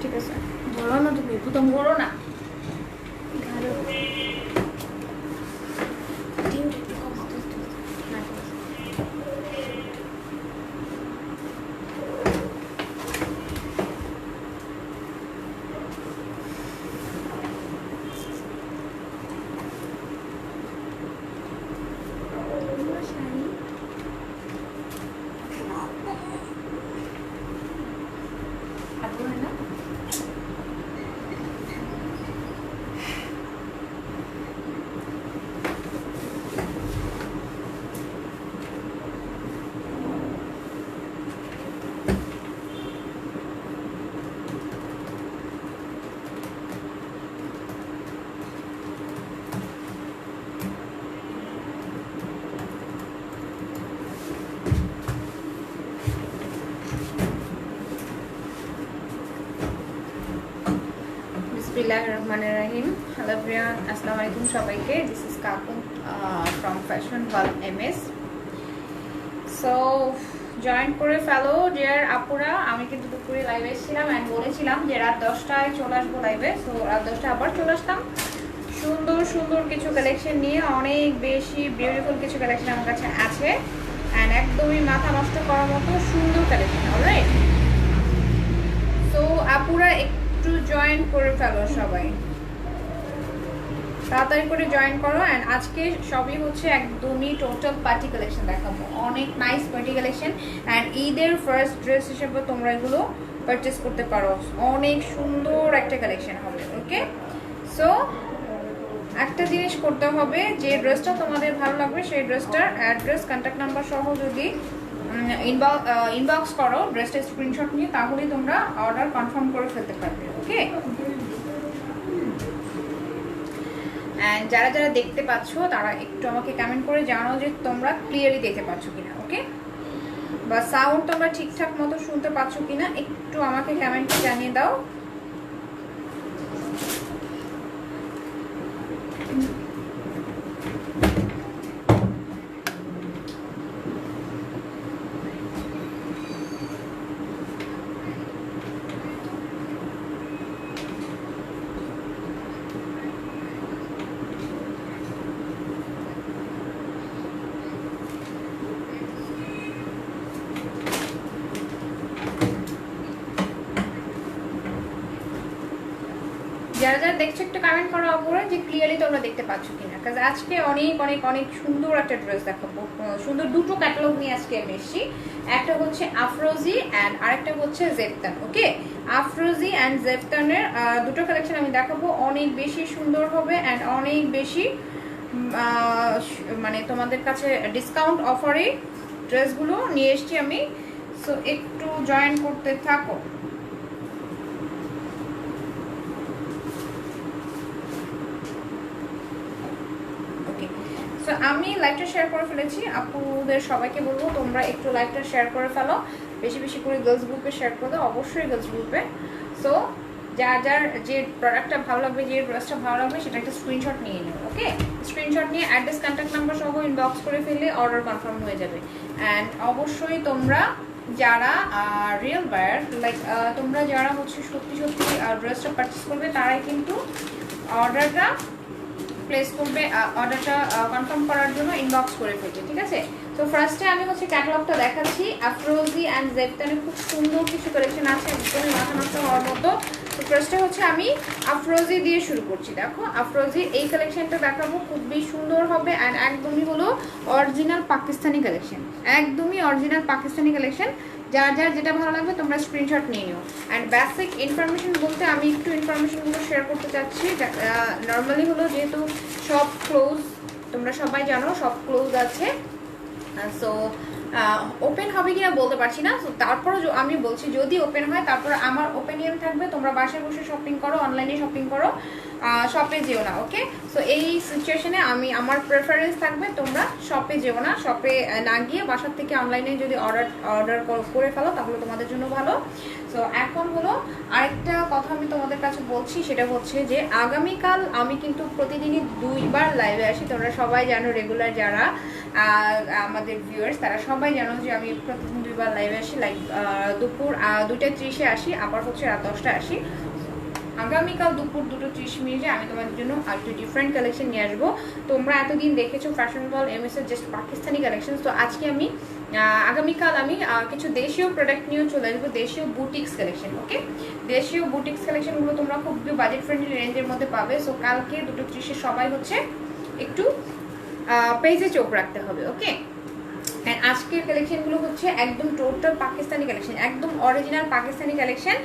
ঠিক আছে, ধরো না তুমি, প্রথম ধরো না। বিসমিল্লাহিররহমানিররহিম। হ্যালো এভরিওয়ান, আসসালামু আলাইকুম সবাইকে। দিস ইজ কাকু from fashion world MS. So join করে ফেলো ডিয়ার আপুরা। আমি কিন্তু দুপুরে লাইভে এসেছিলাম অ্যান্ড বলেছিলাম যে রাত 10টায় চলে আসবো লাইভে। সো রাত 10টায় আবার চলে আসলাম সুন্দর সুন্দর কিছু কালেকশন নিয়ে। অনেক বেশি বিউটিফুল কিছু কালেকশন আমার কাছে আছে অ্যান্ড একদমই মাথা নষ্ট করার মতো সুন্দর কালেকশন। অলরাইট, সো আপুরা একটু জয়েন করে ফেলো সবাই, তাড়াতাড়ি করে জয়েন করো। অ্যান্ড আজকে সবই হচ্ছে একদমই টোটাল পার্টি কালেকশন দেখাবো, অনেক নাইস পার্টি কালেকশন অ্যান্ড ঈদের ফার্স্ট ড্রেস হিসেবে তোমরা এগুলো পারচেস করতে পারো। অনেক সুন্দর একটা কালেকশন হবে। ওকে, সো একটা জিনিস করতে হবে, যে ড্রেসটা তোমাদের ভালো লাগবে সেই ড্রেসটার অ্যাড্রেস কন্ট্যাক্ট নাম্বার সহ যদি ইনবক্স করো ড্রেসটা স্ক্রিনশট নিয়ে, তাহলেই তোমরা অর্ডার কনফার্ম করে ফেলতে পারবে। ওকে, অ্যান্ড যারা যারা দেখতে পাচ্ছ তারা একটু আমাকে কমেন্ট করে জানাও যে তোমরা ক্লিয়ারলি দেখতে পাচ্ছ কিনা। ওকে, বা সাউন্ড তোমরা ঠিকঠাক মতো শুনতে পাচ্ছ কিনা একটু আমাকে কমেন্টে জানিয়ে দাও। যারা যারা দেখছো একটু কমেন্ট করো উপরে যে ক্লিয়ারলি তোমরা দেখতে পাচ্ছ কিনা। কাজ আজকে অনেক অনেক অনেক সুন্দর একটা ড্রেস দেখাবো, সুন্দর দুটো ক্যাটালগ নিয়ে আজকে আমি এসেছি। একটা হচ্ছে আফরোজি অ্যান্ড আরেকটা হচ্ছে জেফতান। ওকে, আফরোজি অ্যান্ড জেফতানের দুটো কালেকশন আমি দেখাবো, অনেক বেশি সুন্দর হবে অ্যান্ড অনেক বেশি মানে তোমাদের কাছে ডিসকাউন্ট অফারে ড্রেসগুলো নিয়ে এসেছি আমি। সো একটু জয়েন করতে থাকো। আমি লাইভটা শেয়ার করে ফেলেছি, আপুদের সবাইকে বলবো তোমরা একটু লাইভটা শেয়ার করে ফেলো, বেশি বেশি করে গার্লস গ্রুপে শেয়ার করে দাও, অবশ্যই গার্লস গ্রুপে। সো যার যার যে প্রোডাক্টটা ভালো লাগবে, যে ড্রেসটা ভালো লাগবে সেটা একটা স্ক্রিনশট নিয়ে নিও। ওকে, স্ক্রিনশট নিয়ে অ্যাড্রেস কন্ট্যাক্ট নাম্বার সহ ইনবক্স করে ফেললে অর্ডার কনফার্ম হয়ে যাবে। অ্যান্ড অবশ্যই তোমরা যারা রিয়েল বায়ার, লাইক তোমরা যারা হচ্ছে সত্যি সত্যি ড্রেসটা পারচেস করবে তারাই কিন্তু অর্ডারটা প্লেস করবে, অর্ডারটা কনফার্ম করার জন্য ইনবক্স করে ফেলবে। ঠিক আছে, তো ফার্স্টে আমি হচ্ছে ক্যাটালগটা দেখাচ্ছি। আফরোজি অ্যান্ড জেফতানের খুব সুন্দর কিছু কালেকশন আছে, একদমই মাথা নষ্ট হওয়ার মতো। তো ফার্স্টে হচ্ছে আমি আফরোজি দিয়ে শুরু করছি। দেখো আফরোজির এই কালেকশনটা দেখাবো, খুবই সুন্দর হবে অ্যান্ড একদমই হলো অরিজিনাল পাকিস্তানি কালেকশন, একদমই অরিজিনাল পাকিস্তানি কালেকশন। যার যার যেটা ভালো লাগবে তোমরা স্ক্রিনশট নিয়ে নিও। অ্যান্ড বেসিক ইনফরমেশন বলতে আমি একটু ইনফরমেশনগুলো শেয়ার করতে চাচ্ছি। নর্মালি হলো যেহেতু সব ক্লোজ, তোমরা সবাই জানো সব ক্লোজ আছে, সো ওপেন হবে কিনা বলতে পারছি না, তো তারপরও আমি বলছি যদি ওপেন হয় তারপর আমার ওপিনিয়ন থাকবে তোমরা বাসায় বসে শপিং করো, অনলাইনে শপিং করো, শপে যেও না। ওকে, সো এই সিচুয়েশনে আমার প্রেফারেন্স থাকবে তোমরা শপে যেও না, শপে না গিয়ে বাসার থেকে অনলাইনে যদি অর্ডার করে ফেলো তাহলে তোমাদের জন্য ভালো। সো এখন হলো আরেকটা কথা আমি তোমাদের কাছে বলছি, সেটা হচ্ছে যে আগামীকাল আমি কিন্তু প্রতিদিনই 2বার লাইভে আসি। তোমরা সবাই জানো, রেগুলার যারা আমাদের ভিউয়ার্স তারা সবাই জানো যে আমি প্রতিদিন 2বার লাইভে আসি। লাইক দুপুর 2টা 30-এ আসি, আবার হচ্ছে রাত 10টায় আসি। আগামীকাল দুপুর 2:30 আমি তোমাদের জন্য একটু ডিফারেন্ট কালেকশন নিয়ে আসবো। তোমরা এতদিন দেখেছো ফ্যাশনেবল এমএস এর জাস্ট পাকিস্তানি কালেকশন, তো আজকে আমি আগামীকাল আমি কিছু দেশীয় প্রোডাক্ট নিয়েও চলে আসবো, দেশীয় বুটিক্স কালেকশন। ওকে, দেশীয় বুটিক্স কালেকশনগুলো তোমরা খুব বাজেট ফ্রেন্ডলি রেঞ্জের মধ্যে পাবে। সো কালকে 2:30 সবাই হচ্ছে একটু পেজে চোখ রাখতে হবে। ওকে, অ্যান্ড আজকের কালেকশনগুলো হচ্ছে একদম টোটাল পাকিস্তানি কালেকশন, একদম অরিজিনাল পাকিস্তানি কালেকশন,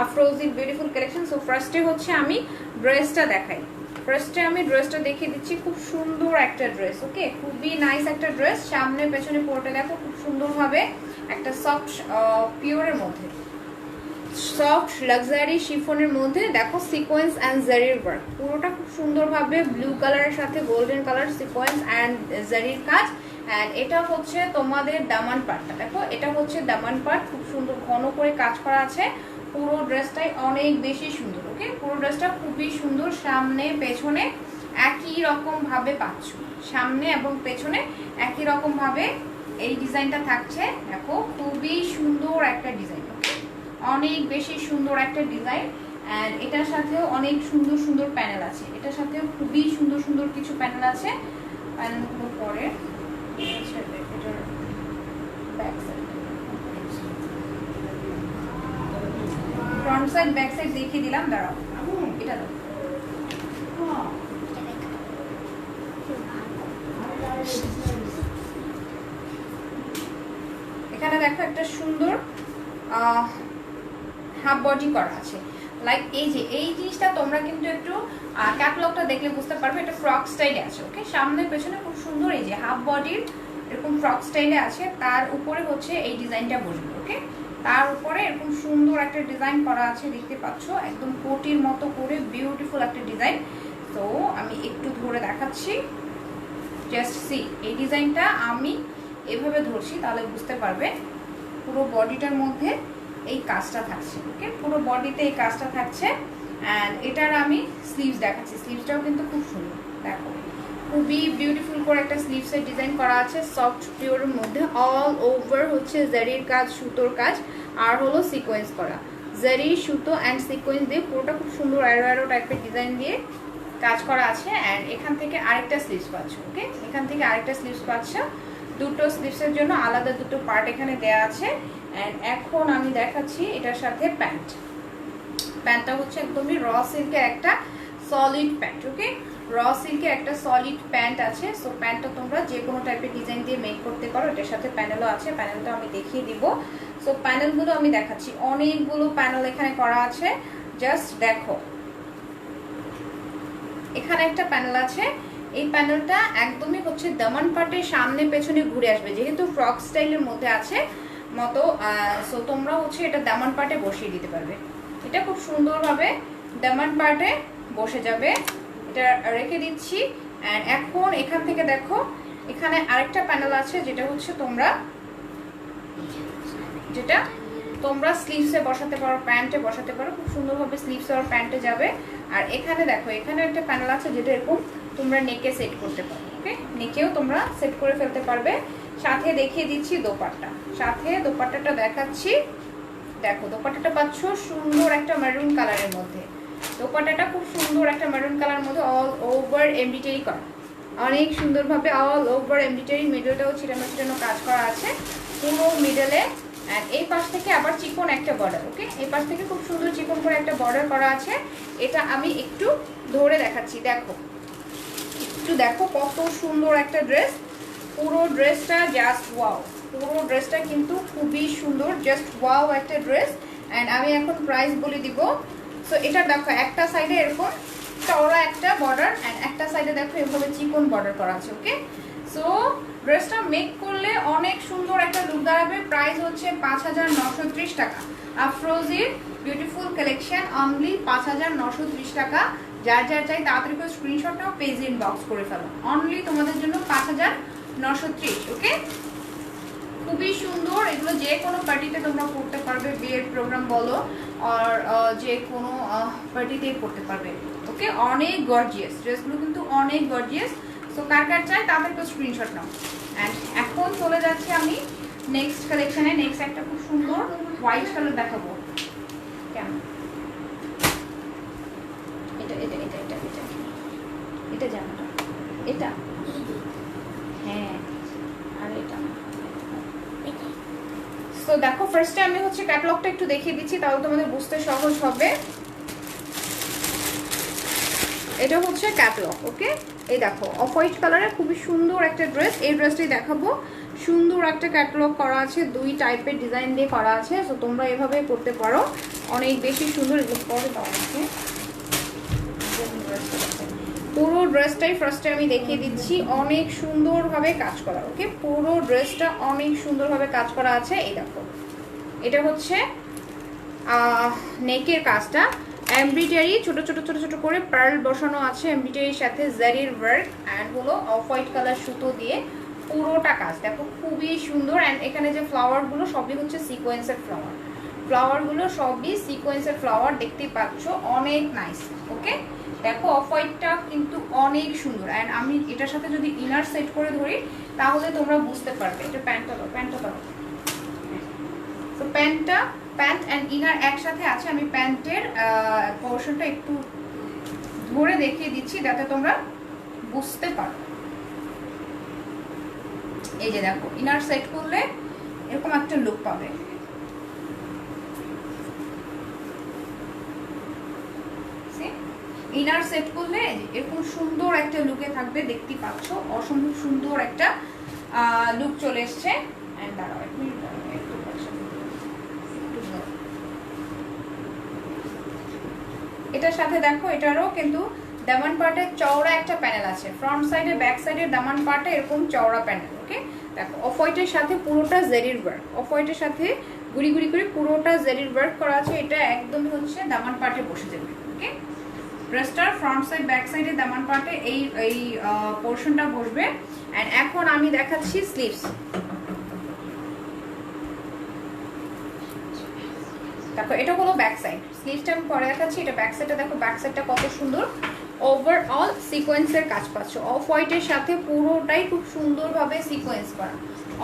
আফরোজির বিউটিফুল কালেকশন। সো ফার্স্টে হচ্ছে আমি ড্রেসটা দেখাই। ফার্স্টে আমি ড্রেসটা দেখিয়ে দিচ্ছি, খুব সুন্দর একটা ড্রেস। ওকে, খুবই নাইস একটা ড্রেস, সামনে পেছনে পরে দেখো খুব সুন্দরভাবে একটা সফট পিওরের মধ্যে, সফট লাক্সারি শিফনের মধ্যে দেখো সিকোয়েন্স অ্যান্ড জারির ওয়ার্ক, পুরোটা খুব সুন্দরভাবে ব্লু কালারের সাথে গোল্ডেন কালার সিকোয়েন্স অ্যান্ড জারির কাজ। অ্যান্ড এটা হচ্ছে তোমাদের দামান পাটটা, দেখো এটা হচ্ছে দামান পাট, খুব সুন্দর ঘন করে কাজ করা আছে। পুরো ড্রেসটাই অনেক বেশি সুন্দর। ওকে, পুরো ড্রেসটা খুবই সুন্দর, সামনে পেছনে একই রকম ভাবে পাচ্ছ, সামনে এবং পেছনে একই রকম ভাবে এই ডিজাইনটা থাকছে। দেখো খুবই সুন্দর একটা ডিজাইন, অনেক বেশি সুন্দর একটা ডিজাইন। অ্যান্ড এটার সাথেও অনেক সুন্দর সুন্দর প্যানেল আছে, এটার সাথেও খুবই সুন্দর সুন্দর কিছু প্যানেল আছে। প্যানেলগুলো পরে ফ্রন্ট সাইড ব্যাক সাইড দেখিয়ে দিলাম, দাঁড়াও এটা দাও। এখানে দেখো একটা সুন্দর হাফ বডি করা আছে। লাইক এই যে এই জিনিসটা তোমরা কিন্তু একটু ক্যাটালগটা দেখলে বুঝতে পারবে, এটা ফ্রক স্টাইলে আছে। ওকে, সামনে পেছনে খুব সুন্দর এই যে হাফ বডির এরকম ফ্রক স্টাইলে আছে, তার উপরে হচ্ছে এই ডিজাইনটা বসবে। ওকে, তার উপরে এরকম সুন্দর একটা ডিজাইন করা আছে, দেখতে পাচ্ছ একদম কোটির মতো করে বিউটিফুল একটা ডিজাইন। তো আমি একটু ধরে দেখাচ্ছি, জাস্ট সি এই ডিজাইনটা আমি এভাবে ধরছি তাহলে বুঝতে পারবে। পুরো বডিটার মধ্যে এই কাজটা থাকছে। ওকে, পুরো বডিতে এই কাজটা থাকছে। অ্যান্ড এটার আমি স্লিভস দেখাচ্ছি, স্লিভসটাও কিন্তু খুব সুন্দর, দেখো খুবই বিউটিফুল করে একটা স্লিভসের ডিজাইন করা আছে সফট পিওরের মধ্যে। অল ওভার হচ্ছে জারির কাজ, সুতোর কাজ, আর হলো সিকোয়েন্স করা, জারি সুতো অ্যান্ড সিকোয়েন্স দিয়ে পুরোটা খুব সুন্দর অ্যারো অ্যারো টাইপের ডিজাইন দিয়ে কাজ করা আছে। অ্যান্ড এখান থেকে আরেকটা স্লিভস পাচ্ছ। ওকে, এখান থেকে আরেকটা স্লিভস পাচ্ছ, দুটো স্লিভসের জন্য আলাদা দুটো পার্ট এখানে দেয়া আছে। অ্যান্ড এখন আমি দেখাচ্ছি এটার সাথে প্যান্ট। প্যান্টটা হচ্ছে একদমই র সিল্কের একটা সলিড প্যান্ট। ওকে, র সিল্কের একটা সলিড প্যান্ট আছে। সো প্যান্টটা তোমরা যে কোনো টাইপের ডিজাইন দিয়ে মেক করতে পারো। এটার সাথে প্যানেলও আছে, প্যানেলটা আমি দেখিয়ে দিব। সো প্যানেলগুলো আমি দেখাচ্ছি, অনেকগুলো প্যানেল এখানে করা আছে, জাস্ট দেখো। এখানে একটা প্যানেল আছে, এই প্যানেলটা একদমই হচ্ছে দামান পাটের সামনে পেছনে ঘুরে আসবে, যেহেতু ফ্রক স্টাইলের মধ্যে আছে মতো। সো তোমরা হচ্ছে এটা দামান পাটে বসিয়ে দিতে পারবে, এটা খুব সুন্দরভাবে দামান পাটে বসে যাবে। এটা রেখে দিচ্ছি। অ্যান্ড এখন এখান থেকে দেখো এখানে আরেকটা প্যানেল আছে, যেটা হচ্ছে তোমরা স্লিভসে বসাতে পারো, প্যান্টে বসাতে পারো, খুব সুন্দরভাবে স্লিভসে আর প্যান্টে যাবে। আর এখানে দেখো এখানে একটা প্যানেল আছে, যেটা এরকম তোমরা নেকে সেট করতে পারো। ওকে, নেকেও তোমরা সেট করে ফেলতে পারবে। সাথে দেখিয়ে দিচ্ছি দোপাট্টা, সাথে দোপাট্টাটা দেখাচ্ছি। দেখো দোপাট্টাটা পাচ্ছ সুন্দর একটা মেরুন কালারের মধ্যে, দোপাট্টাটা খুব সুন্দর একটা মেরুন কালার মধ্যে অল ওভার এমব্রয়ডারি করা, অনেক সুন্দরভাবে অল ওভার এমব্রয়ডারি, মিডলটাও ছিটানো ছিটানো কাজ করা আছে পুরো মিডলে। অ্যান্ড এই পাশ থেকে আবার চিকন একটা বর্ডার। ওকে, এই পাশ থেকে খুব সুন্দর চিকন করে একটা বর্ডার করা আছে। এটা আমি একটু ধরে দেখাচ্ছি, দেখো একটু দেখো কত সুন্দর একটা ড্রেস। পুরো ড্রেসটা জাস্ট ওয়াও, পুরো ড্রেসটা কিন্তু খুবই সুন্দর, জাস্ট ওয়াও একটা ড্রেস। অ্যান্ড আমি এখন প্রাইস বলে দিব। সো এটা দেখো একটা সাইডে এরকম চওড়া একটা বর্ডার, অ্যান্ড একটা সাইডে দেখো এভাবে চিকন বর্ডার করা আছে। ওকে, সো ড্রেসটা মেক করলে অনেক সুন্দর একটা লুক দাঁড়াবে। প্রাইস হচ্ছে 5930 টাকা। আফরোজির বিউটিফুল কালেকশন অনলি 5930 টাকা। যার যার চাই তাড়াতাড়ি করে স্ক্রিনশট নাও, পেজ ইনবক্স করে ফেলো। অনলি তোমাদের জন্য 5930। ওকে, খুবই সুন্দর এগুলো। যে কোনো পার্টিতে তোমরা পড়তে পারবে, বিয়ের প্রোগ্রাম বলো আর যে কোনো পার্টিতেই পড়তে পারবে। ওকে, অনেক গর্জিয়াস ড্রেসগুলো, কিন্তু অনেক গর্জিয়াস। সো কার কার চাই তাদের তো স্ক্রিনশট নাও। অ্যান্ড এখন চলে যাচ্ছি আমি নেক্সট কালেকশনে। নেক্সট একটা খুব সুন্দর হোয়াইট কালার দেখাবো। কেমন এটা এটা এটা এটা এটা এটা জামাটা, এটা হ্যাঁ, আর এটা। তো দেখো ফার্স্টে আমি হচ্ছে ক্যাটালগটা একটু দেখিয়ে দিচ্ছি, তাহলে তোমাদের বুঝতে সহজ হবে। এটা হচ্ছে ক্যাটালগ। ওকে, এই দেখো অফ হোয়াইট কালারের খুবই সুন্দর একটা ড্রেস। এই ড্রেসটাই দেখাবো। সুন্দর একটা ক্যাটালগ করা আছে, দুই টাইপের ডিজাইন দিয়ে করা আছে। তো তোমরা এভাবে করতে পারো, অনেক বেশি সুন্দর। এগুলো পরে দেওয়া আছে। পুরো ড্রেসটাই ফার্স্টে আমি দেখিয়ে দিচ্ছি, অনেক সুন্দরভাবে কাজ করা। ওকে, পুরো ড্রেসটা অনেক সুন্দরভাবে কাজ করা আছে। এই দেখো এটা হচ্ছে নেকের কাজটা এমব্রয়ডারি, ছোট ছোট ছোট ছোট করে পার্ল বসানো আছে এমব্রয়ডারির সাথে জারির ওয়ার্ক, অ্যান্ড হলো অফ হোয়াইট কালার সুতো দিয়ে পুরোটা কাজ। দেখো খুবই সুন্দর। অ্যান্ড এখানে যে ফ্লাওয়ারগুলো সবই হচ্ছে সিকোয়েন্সের ফ্লাওয়ার। ফ্লাওয়ারগুলো সবই সিকোয়েন্সের ফ্লাওয়ার, দেখতেই পাচ্ছ, অনেক নাইস। ওকে, দেখো অফ হোয়াইটটা কিন্তু অনেক সুন্দর। অ্যান্ড আমি এটার সাথে যদি ইনার সেট করে ধরি তাহলে তোমরা বুঝতে পারবে। এটা প্যান্টটা দাও, প্যান্টটা দাও। তো প্যান্ট অ্যান্ড ইনার একসাথে আছে। আমি প্যান্টের পোর্শনটা একটু ধরে দেখিয়ে দিচ্ছি যাতে তোমরা বুঝতে পারো। এই যে দেখো ইনার সেট করলে এরকম একটা লুক পাবে। ইনার সেট করলে এরকম সুন্দর একটা লুকে থাকবে, দেখতেই পাচ্ছ, অসম্ভব সুন্দর একটা লুক চলে এসছে। এটার সাথে দেখো এটারও কিন্তু দামান পার্টে চওড়া একটা প্যানেল আছে। ফ্রন্ট সাইডে ব্যাক সাইডে দামান পার্টে এরকম চওড়া প্যানেল। ওকে, দেখো অফ হোয়াইটের সাথে পুরোটা জেরির ওয়ার্ক, অফ হোয়াইটের সাথে গুড়ি গুড়ি করে পুরোটা জেরির ওয়ার্ক করা আছে। এটা একদমই হচ্ছে দামান পার্টে বসে যাবে। ওকে, ড্রেসটার ফ্রন্ট সাইড ব্যাক সাইডে দামান পার্টে এই পোর্শনটা বসবে। অ্যান্ড এখন আমি দেখাচ্ছি স্লিভস। দেখো এটা হলো ব্যাক সাইড, স্লিভসটা আমি পরে দেখাচ্ছি। এটা ব্যাক সাইডটা দেখো, ব্যাক সাইডটা কত সুন্দর ওভারঅল সিকোয়েন্সের কাজ পাচ্ছ। অফ হোয়াইটের সাথে পুরোটাই খুব সুন্দরভাবে সিকোয়েন্স করা।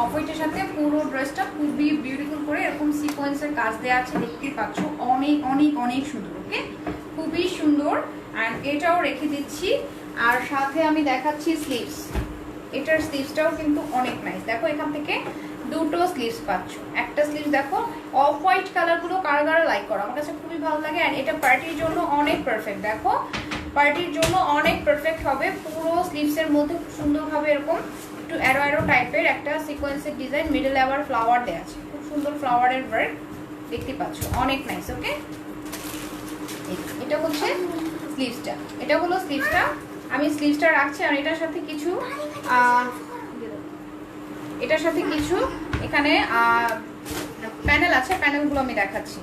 অফ হোয়াইটের সাথে পুরো ড্রেসটা খুবই বিউটিফুল করে এরকম সিকোয়েন্সের কাজ দেওয়া আছে, দেখতেই পাচ্ছ, অনেক অনেক অনেক সুন্দর। ওকে, খুবই সুন্দর। অ্যান্ড এটাও রেখে দিচ্ছি। আর সাথে আমি দেখাচ্ছি স্লিভস। এটার স্লিভসটাও কিন্তু অনেক নাইস। দেখো এখান থেকে দুটো স্লিভস পাচ্ছ। একটা স্লিভস দেখো অফ হোয়াইট কালারগুলো কারা কারা লাইক করো, আমার কাছে খুবই ভালো লাগে। অ্যান্ড এটা পার্টির জন্য অনেক পারফেক্ট। দেখো পার্টির জন্য অনেক পারফেক্ট হবে। পুরো স্লিভসের মধ্যে খুব সুন্দরভাবে এরকম একটু অ্যারো অ্যারো টাইপের একটা সিকোয়েন্সের ডিজাইন, মিডলে আবার ফ্লাওয়ার দেওয়া আছে, খুব সুন্দর ফ্লাওয়ারের ওয়ার্ক, দেখতে পাচ্ছ, অনেক নাইস। ওকে, এটা হচ্ছে স্লিভসটা, এটা হলো স্লিভসটা। আমি স্লিভসটা রাখছি। আর এটার সাথে কিছু এখানে প্যানেল আছে, প্যানেলগুলো আমি দেখাচ্ছি।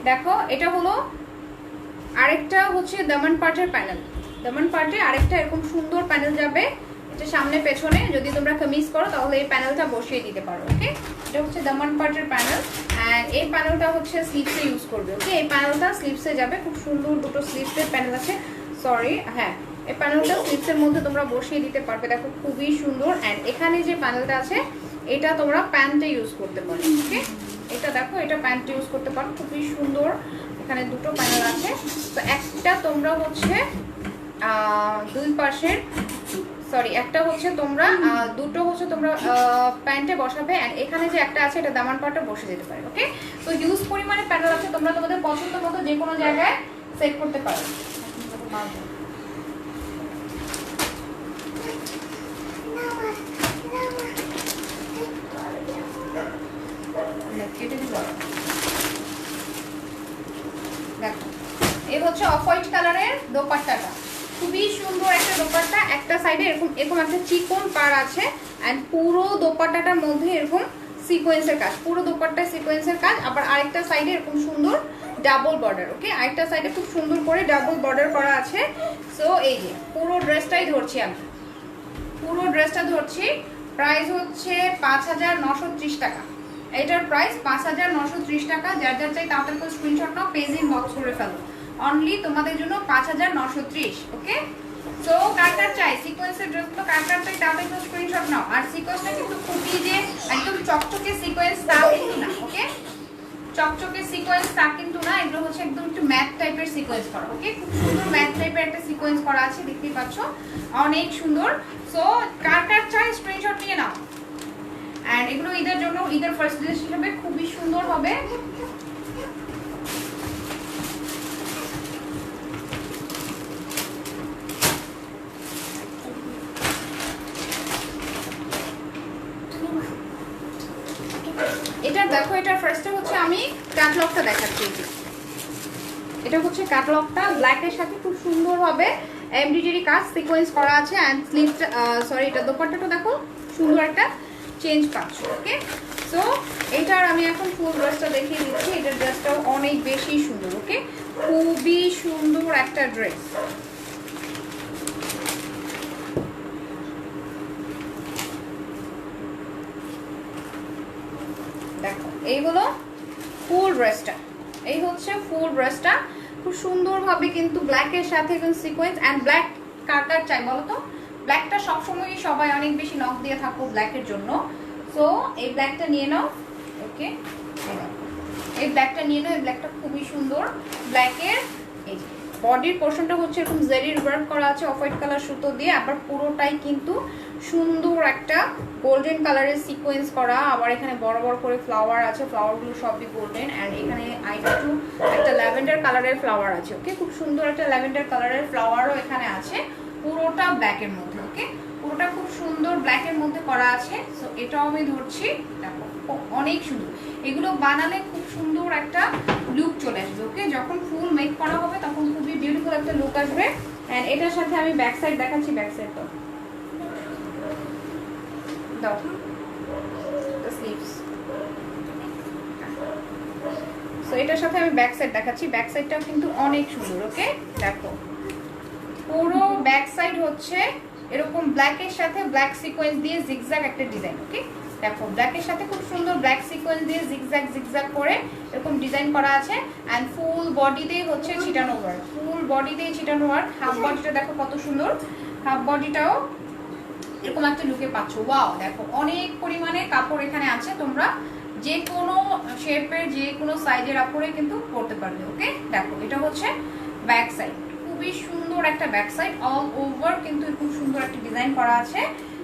দেখো এটা হলো আরেকটা হচ্ছে দামান পার্টের প্যানেল। দামান পার্টে আরেকটা এরকম সুন্দর প্যানেল যাবে, এটা সামনে পেছনে। যদি তোমরা কামিজ করো তাহলে এই প্যানেলটা বসিয়ে দিতে পারো। ওকে, এটা হচ্ছে দামান পার্টের প্যানেল। অ্যান্ড এই প্যানেলটা হচ্ছে স্লিভসে ইউজ করবে। ওকে, এই প্যানেলটা স্লিভসে যাবে, খুব সুন্দর দুটো স্লিভসের প্যানেল আছে। সরি, হ্যাঁ, এই প্যানেলটা স্লিভসের মধ্যে তোমরা বসিয়ে দিতে পারবে। দেখো খুবই সুন্দর। অ্যান্ড এখানে যে প্যানেলটা আছে এটা তোমরা প্যান্টে ইউজ করতে পারো। ওকে, এটা দেখো, এটা প্যান্টে ইউজ করতে পারো, খুবই সুন্দর। এখানে দুটো প্যানেল আছে। তো একটা তোমরা হচ্ছে দুই পাশের, সরি, একটা হচ্ছে তোমরা দুটো হচ্ছে তোমরা প্যান্টে বসাবে। অ্যান্ড এখানে যে একটা আছে এটা দামান পার্টে বসে যেতে পারে। ওকে, তো হিউজ পরিমাণে প্যানেল আছে, তোমরা তোমাদের পছন্দ মতো যে কোনো জায়গায় সেট করতে পারো। দেখো হচ্ছে অফ হোয়াইট কালারের দোপাট্টাটা, খুবই সুন্দর একটা দোপাট্টা। একটা সাইডে এরকম এরকম একটা চিকন পার আছে অ্যান্ড পুরো দোপাট্টাটার মধ্যে এরকম সিকোয়েন্সের কাজ, পুরো দোপাট্টায় সিকোয়েন্সের কাজ। আবার আরেকটা সাইডে এরকম সুন্দর ডাবল বর্ডার, ওকে, আরেকটা সাইডে খুব সুন্দর করে ডাবল বর্ডার করা আছে। সো এই যে পুরো ড্রেসটাই ধরছি আমি, পুরো ড্রেসটা ধরছি। প্রাইস হচ্ছে 5,930 টাকা। এটার প্রাইস 5,930 টাকা। যার যার চাই তাড়াতাড়ি করে স্ক্রিনশট নাও, পেজ ইনবক্স করে ফেলো। অনলি তোমাদের জন্য 5,930। ওকে, সো কার কার চাই সিকোয়েন্সের ড্রেসগুলো, কার কার চাই তাড়াতাড়ি করে স্ক্রিনশট নাও। আর সিকোয়েন্সটা কিন্তু খুবই যে একদম চকচকে সিকোয়েন্স তা কিন্তু না, ওকে, চকচকে সিকোয়েন্স তা কিন্তু না, এগুলো হচ্ছে একদম একটু ম্যাট টাইপের সিকোয়েন্স করা। ওকে, খুব সুন্দর ম্যাট টাইপের একটা সিকোয়েন্স করা আছে, দেখতেই পাচ্ছ, অনেক সুন্দর। সো কার কার চাই স্ক্রিনশট নিয়ে নাও। অ্যান্ড এগুলো ঈদের জন্য, ঈদের ফার্স্ট ড্রেস হিসেবে খুবই সুন্দর হবে। এটা দেখো, এটা ফার্স্টে হচ্ছে আমি ক্যাটলগটা দেখাচ্ছি। এটা হচ্ছে ক্যাটলগটা, ব্ল্যাকের সাথে খুব সুন্দর হবে এমব্রয়ডারি কাজ সিকোয়েন্স করা আছে। অ্যান্ড স্লিভসটা সরি, এটা দোপাট্টাটা দেখো সুন্দর একটা চেঞ্জ পাচ্ছ। ওকে, সো এইটার আমি এখন ফুল ড্রেসটা দেখিয়ে দিচ্ছি। এটার ড্রেসটাও অনেক বেশি সুন্দর। ওকে, খুবই সুন্দর একটা ড্রেস। দেখো এই হলো ফুল ড্রেসটা, এই হচ্ছে ফুল ড্রেসটা, খুব সুন্দরভাবে কিন্তু ব্ল্যাকের সাথে সিকোয়েন্স। অ্যান্ড ব্ল্যাক কার কার চাই বলো তো? ব্ল্যাকটা সবসময়ই সবাই অনেক বেশি নক দিয়ে থাকো ব্ল্যাকের জন্য। সো এই ব্ল্যাকটা নিয়ে নাও। ওকে, এই ব্ল্যাকটা নিয়ে নাও, এই ব্ল্যাকটা খুবই সুন্দর ব্ল্যাকের। এই যে বডির পোর্শনটা হচ্ছে এরকম জেরির ওয়ার্ক করা আছে অফ হোয়াইট কালার সুতো দিয়ে। আবার পুরোটাই কিন্তু সুন্দর একটা গোল্ডেন কালারের সিকোয়েন্স করা। আবার এখানে বড় বড় করে ফ্লাওয়ার আছে, ফ্লাওয়ারগুলো সবই গোল্ডেন। অ্যান্ড এখানে একটু একটা ল্যাভেন্ডার কালারের ফ্লাওয়ার আছে। ওকে, খুব সুন্দর একটা ল্যাভেন্ডার কালারের ফ্লাওয়ারও এখানে আছে, পুরোটা ব্ল্যাকের মধ্যে। ওকে, পুরোটা খুব সুন্দর ব্ল্যাকের মধ্যে করা আছে। সো এটাও আমি ধরছি, দেখো অনেক সুন্দর। এগুলো বানালে খুব সুন্দর একটা লুক চলে আসবে। ওকে, যখন ফুল মেক করা হবে তখন খুবই বিউটিফুল একটা লুক আসবে। অ্যান্ড এটার সাথে আমি ব্যাক সাইড দেখাচ্ছি, ব্যাক সাইড তো দাও, স্লিভস। সো এটার সাথে আমি ব্যাক সাইড দেখাচ্ছি, ব্যাক সাইডটাও কিন্তু অনেক সুন্দর। ওকে, দেখো পুরো ব্যাক সাইড হচ্ছে এরকম ব্ল্যাকের সাথে ব্ল্যাক সিকোয়েন্স দিয়ে জিগজ্যাগ একটা ডিজাইন। ওকে, দেখো ব্ল্যাকের সাথে খুব সুন্দর ব্ল্যাক সিকোয়েন্স দিয়ে জিগজ্যাগ জিগজ্যাগ করে এরকম ডিজাইন করা আছে। অ্যান্ড ফুল বডিতেই হচ্ছে ছিটানো ওয়ার্ক, ফুল বডিতেই ছিটানো ওয়ার্ক। হাফ বডিটা দেখো কত সুন্দর, হাফ বডিটাও এরকম একটা লুকে পাচ্ছ। ওয়াও, দেখো অনেক পরিমাণে কাপড় এখানে আছে, তোমরা যে কোনো শেপের যে কোনো সাইজের কাপড়ে কিন্তু পরতে পারবে। ওকে, দেখো এটা হচ্ছে ব্যাক সাইড, খুবই সুন্দর একটা ব্যাক সাইড, অল ওভার কিন্তু খুব সুন্দর একটা ডিজাইন করা আছে।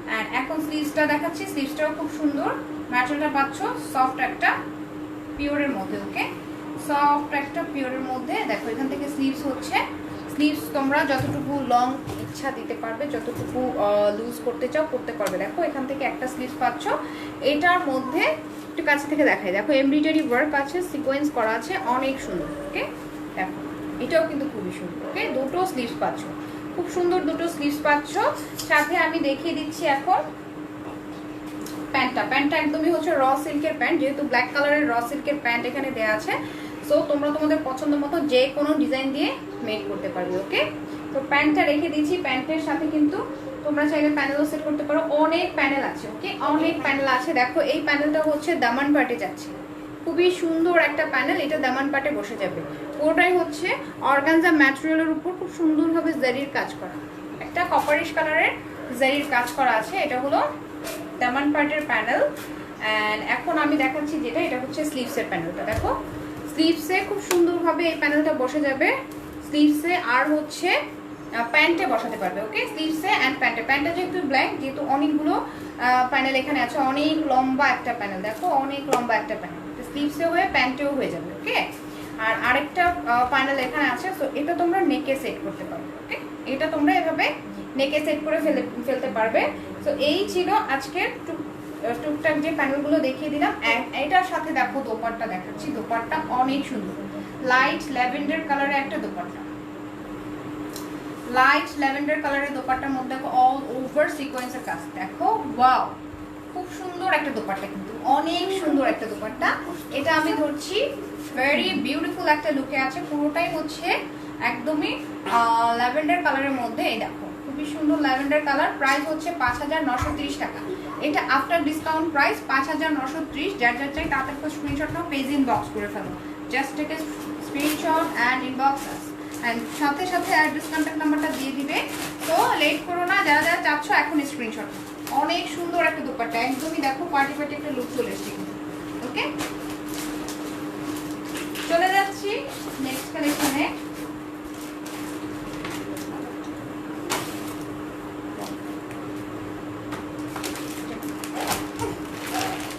অ্যান্ড এখন স্লিভসটা দেখাচ্ছি, স্লিভসটাও খুব সুন্দর, ম্যাটেরিয়ালটা পাচ্ছ সফট একটা পিওরের মধ্যে। ওকে, সফট একটা পিওরের মধ্যে। দেখো এখান থেকে স্লিভস হচ্ছে, স্লিভস তোমরা যতটুকু লং ইচ্ছা দিতে পারবে, যতটুকু লুজ করতে চাও করতে পারবে। দেখো এখান থেকে একটা স্লিভস পাচ্ছ, এটার মধ্যে একটু কাছে থেকে দেখাই, দেখো এমব্রয়ডারি ওয়ার্ক আছে, সিকোয়েন্স করা আছে, অনেক সুন্দর। ওকে, দেখো এটাও কিন্তু খুবই সুন্দর। ওকে, দুটো স্লিভস পাচ্ছ, খুব সুন্দর দুটো স্লিভস পাচ্ছ। সাথে আমি দেখিয়ে দিচ্ছি এখন প্যান্টটা। প্যান্টটা একদমই হচ্ছে র সিল্কের প্যান্ট, যেহেতু ব্ল্যাক কালারের র সিল্কের প্যান্ট এখানে দেওয়া আছে। সো তোমরা তোমাদের পছন্দ মতো যে কোনো ডিজাইন দিয়ে মেক করতে পারবে। ওকে, তো প্যান্টটা রেখে দিচ্ছি, প্যান্টের সাথে কিন্তু তোমরা চাইলে প্যানেলও সেট করতে পারো, অনেক প্যানেল আছে। ওকে, অনেক প্যানেল আছে। দেখো এই প্যানেলটা হচ্ছে দামান পাটে যাচ্ছে, খুবই সুন্দর একটা প্যানেল, এটা দামান পাটে বসে যাবে। পুরোটাই হচ্ছে অর্গানজা ম্যাটেরিয়ালের উপর খুব সুন্দরভাবে জারির কাজ করা, একটা কপারিশ কালারের জারির কাজ করা আছে। এটা হলো দামান পাটের প্যানেল। অ্যান্ড এখন আমি দেখাচ্ছি যেটা, এটা হচ্ছে স্লিভসের প্যানেলটা। দেখো স্লিভসে খুব সুন্দরভাবে এই প্যানেলটা বসে যাবে, স্লিভসে আর হচ্ছে প্যান্টে বসাতে পারবে। ওকে, স্লিভসে অ্যান্ড প্যান্টে। প্যান্টটা যেহেতু ব্ল্যাক, যেহেতু অনেকগুলো প্যানেল এখানে আছে, অনেক লম্বা একটা প্যানেল, দেখো অনেক লম্বা একটা প্যানেল, স্লিভসেও হয়ে প্যান্টেও হয়ে যাবে। ওকে, আর আরেকটা প্যানেল এখানে আছে। সো এটা তোমরা নেকে সেট করতে পারবে। ওকে, এটা তোমরা এভাবে নেকে সেট করে ফেলতে পারবে। সো এই ছিল আজকের টুকটাক যে প্যানেলগুলো দেখিয়ে দিলাম। এটার সাথে দেখো দোপাট্টা দেখাচ্ছি, দোপাট্টা অনেক সুন্দর, লাইট ল্যাভেন্ডার কালারের একটা দোপাট্টা, লাইট ল্যাভেন্ডার কালারের দোপাট্টার মধ্যে অল ওভার সিকোয়েন্সের কাজ দেখো, ওয়াও খুব সুন্দর একটা দোপাট্টা, কিন্তু অনেক সুন্দর একটা দোপাট্টা। এটা আমি ধরছি ভেরি বিউটিফুল একটা লুকে আছে, পুরোটাই হচ্ছে একদমই ল্যাভেন্ডার কালারের মধ্যে। এই দেখো খুবই সুন্দর ল্যাভেন্ডার কালার। প্রাইস হচ্ছে 5,930 টাকা। এটা আফটার ডিসকাউন্ট প্রাইস 5,930। যার যার চাই তাদের স্ক্রিনশট নাও, পেজ ইনবক্স করে ফেলো। Just take a screenshot and inbox us, and সাথে সাথে অ্যাড্রেস কন্ট্যাক্ট নাম্বারটা দিয়ে দিবে। তো লেট করো না, যারা যারা চাচ্ছ এখন স্ক্রিনশট। অনেক সুন্দর একটা দোপাট্টা, একদমই দেখো পার্টি পার্টি একটা লুক চলে এসেছে। ওকে, চলে যাচ্ছি নেক্সট কালেকশনে।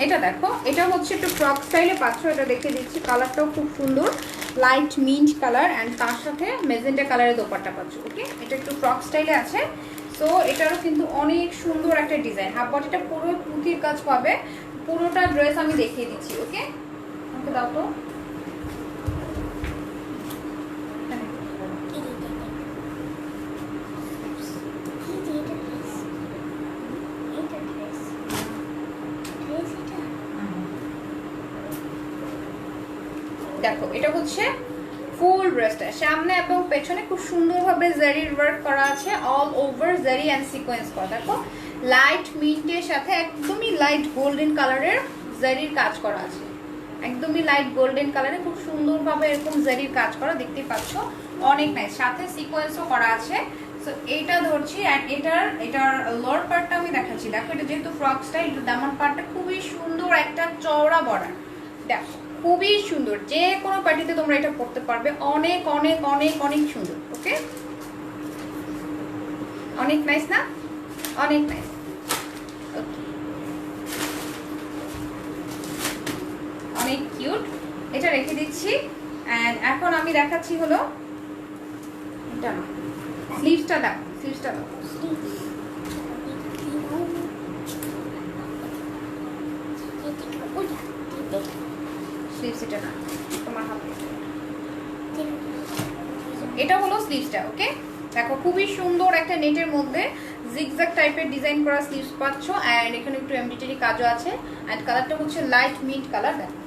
এটা দেখো, এটা হচ্ছে একটু ফ্রক স্টাইলে পাচ্ছ, এটা দেখে দিচ্ছি। কালারটাও খুব সুন্দর, লাইট মিন্ট কালার, অ্যান্ড তার সাথে মেজেন্টা কালারের দোপাট্টা পাচ্ছ। ওকে, এটা একটু ফ্রক স্টাইলে আছে। তো এটারও কিন্তু অনেক সুন্দর একটা ডিজাইন। হাফ বডিটা পুরো পুঁথির কাজ পাবে, পুরোটা ড্রেস আমি দেখিয়ে দিচ্ছি। ওকে, আমাকে দাও তো। দেখো এটা হচ্ছে ফুল ড্রেসটা, সামনে এবং পেছনে খুব সুন্দরভাবে জারির ওয়ার্ক করা আছে, অল ওভার জারি অ্যান্ড সিকোয়েন্স করা। দেখো লাইট মিন্টের সাথে একদমই লাইট গোল্ডেন কালারের জারির কাজ করা আছে, একদমই লাইট গোল্ডেন কালারে খুব সুন্দরভাবে এরকম জারির কাজ করা, দেখতেই পাচ্ছ অনেক নাইস। সাথে সিকোয়েন্সও করা আছে। সো এইটা ধরছি, অ্যান্ড এটার লোয়ার পার্টটা আমি দেখাচ্ছি। দেখো এটা যেহেতু ফ্রক স্টাইল, দামান পার্টটা খুবই সুন্দর একটা চওড়া বর্ডার। দেখো খুবই সুন্দর, যে কোনো পার্টিতে তোমরা এটা পড়তে পারবে, অনেক অনেক অনেক অনেক সুন্দর। ওকে, অনেক নাইস না, অনেক নাইস। অনেক কিউট, এটা রেখে দিচ্ছি। অ্যান্ড এখন আমি দেখাচ্ছি হলো এটা না, স্লিভসটা দেখো, স্লিভসটা দেখো। এটা হলো স্লিভসটা। ওকে, দেখো খুবই সুন্দর একটা নেটের মধ্যে জিগজ্যাগ টাইপের ডিজাইন করা স্লিভস পাচ্ছ, এন্ড এখানে একটু এমব্রয়ডারি কাজও আছে, এন্ড কালারটা হচ্ছে লাইট মিন্ট কালার। দেখো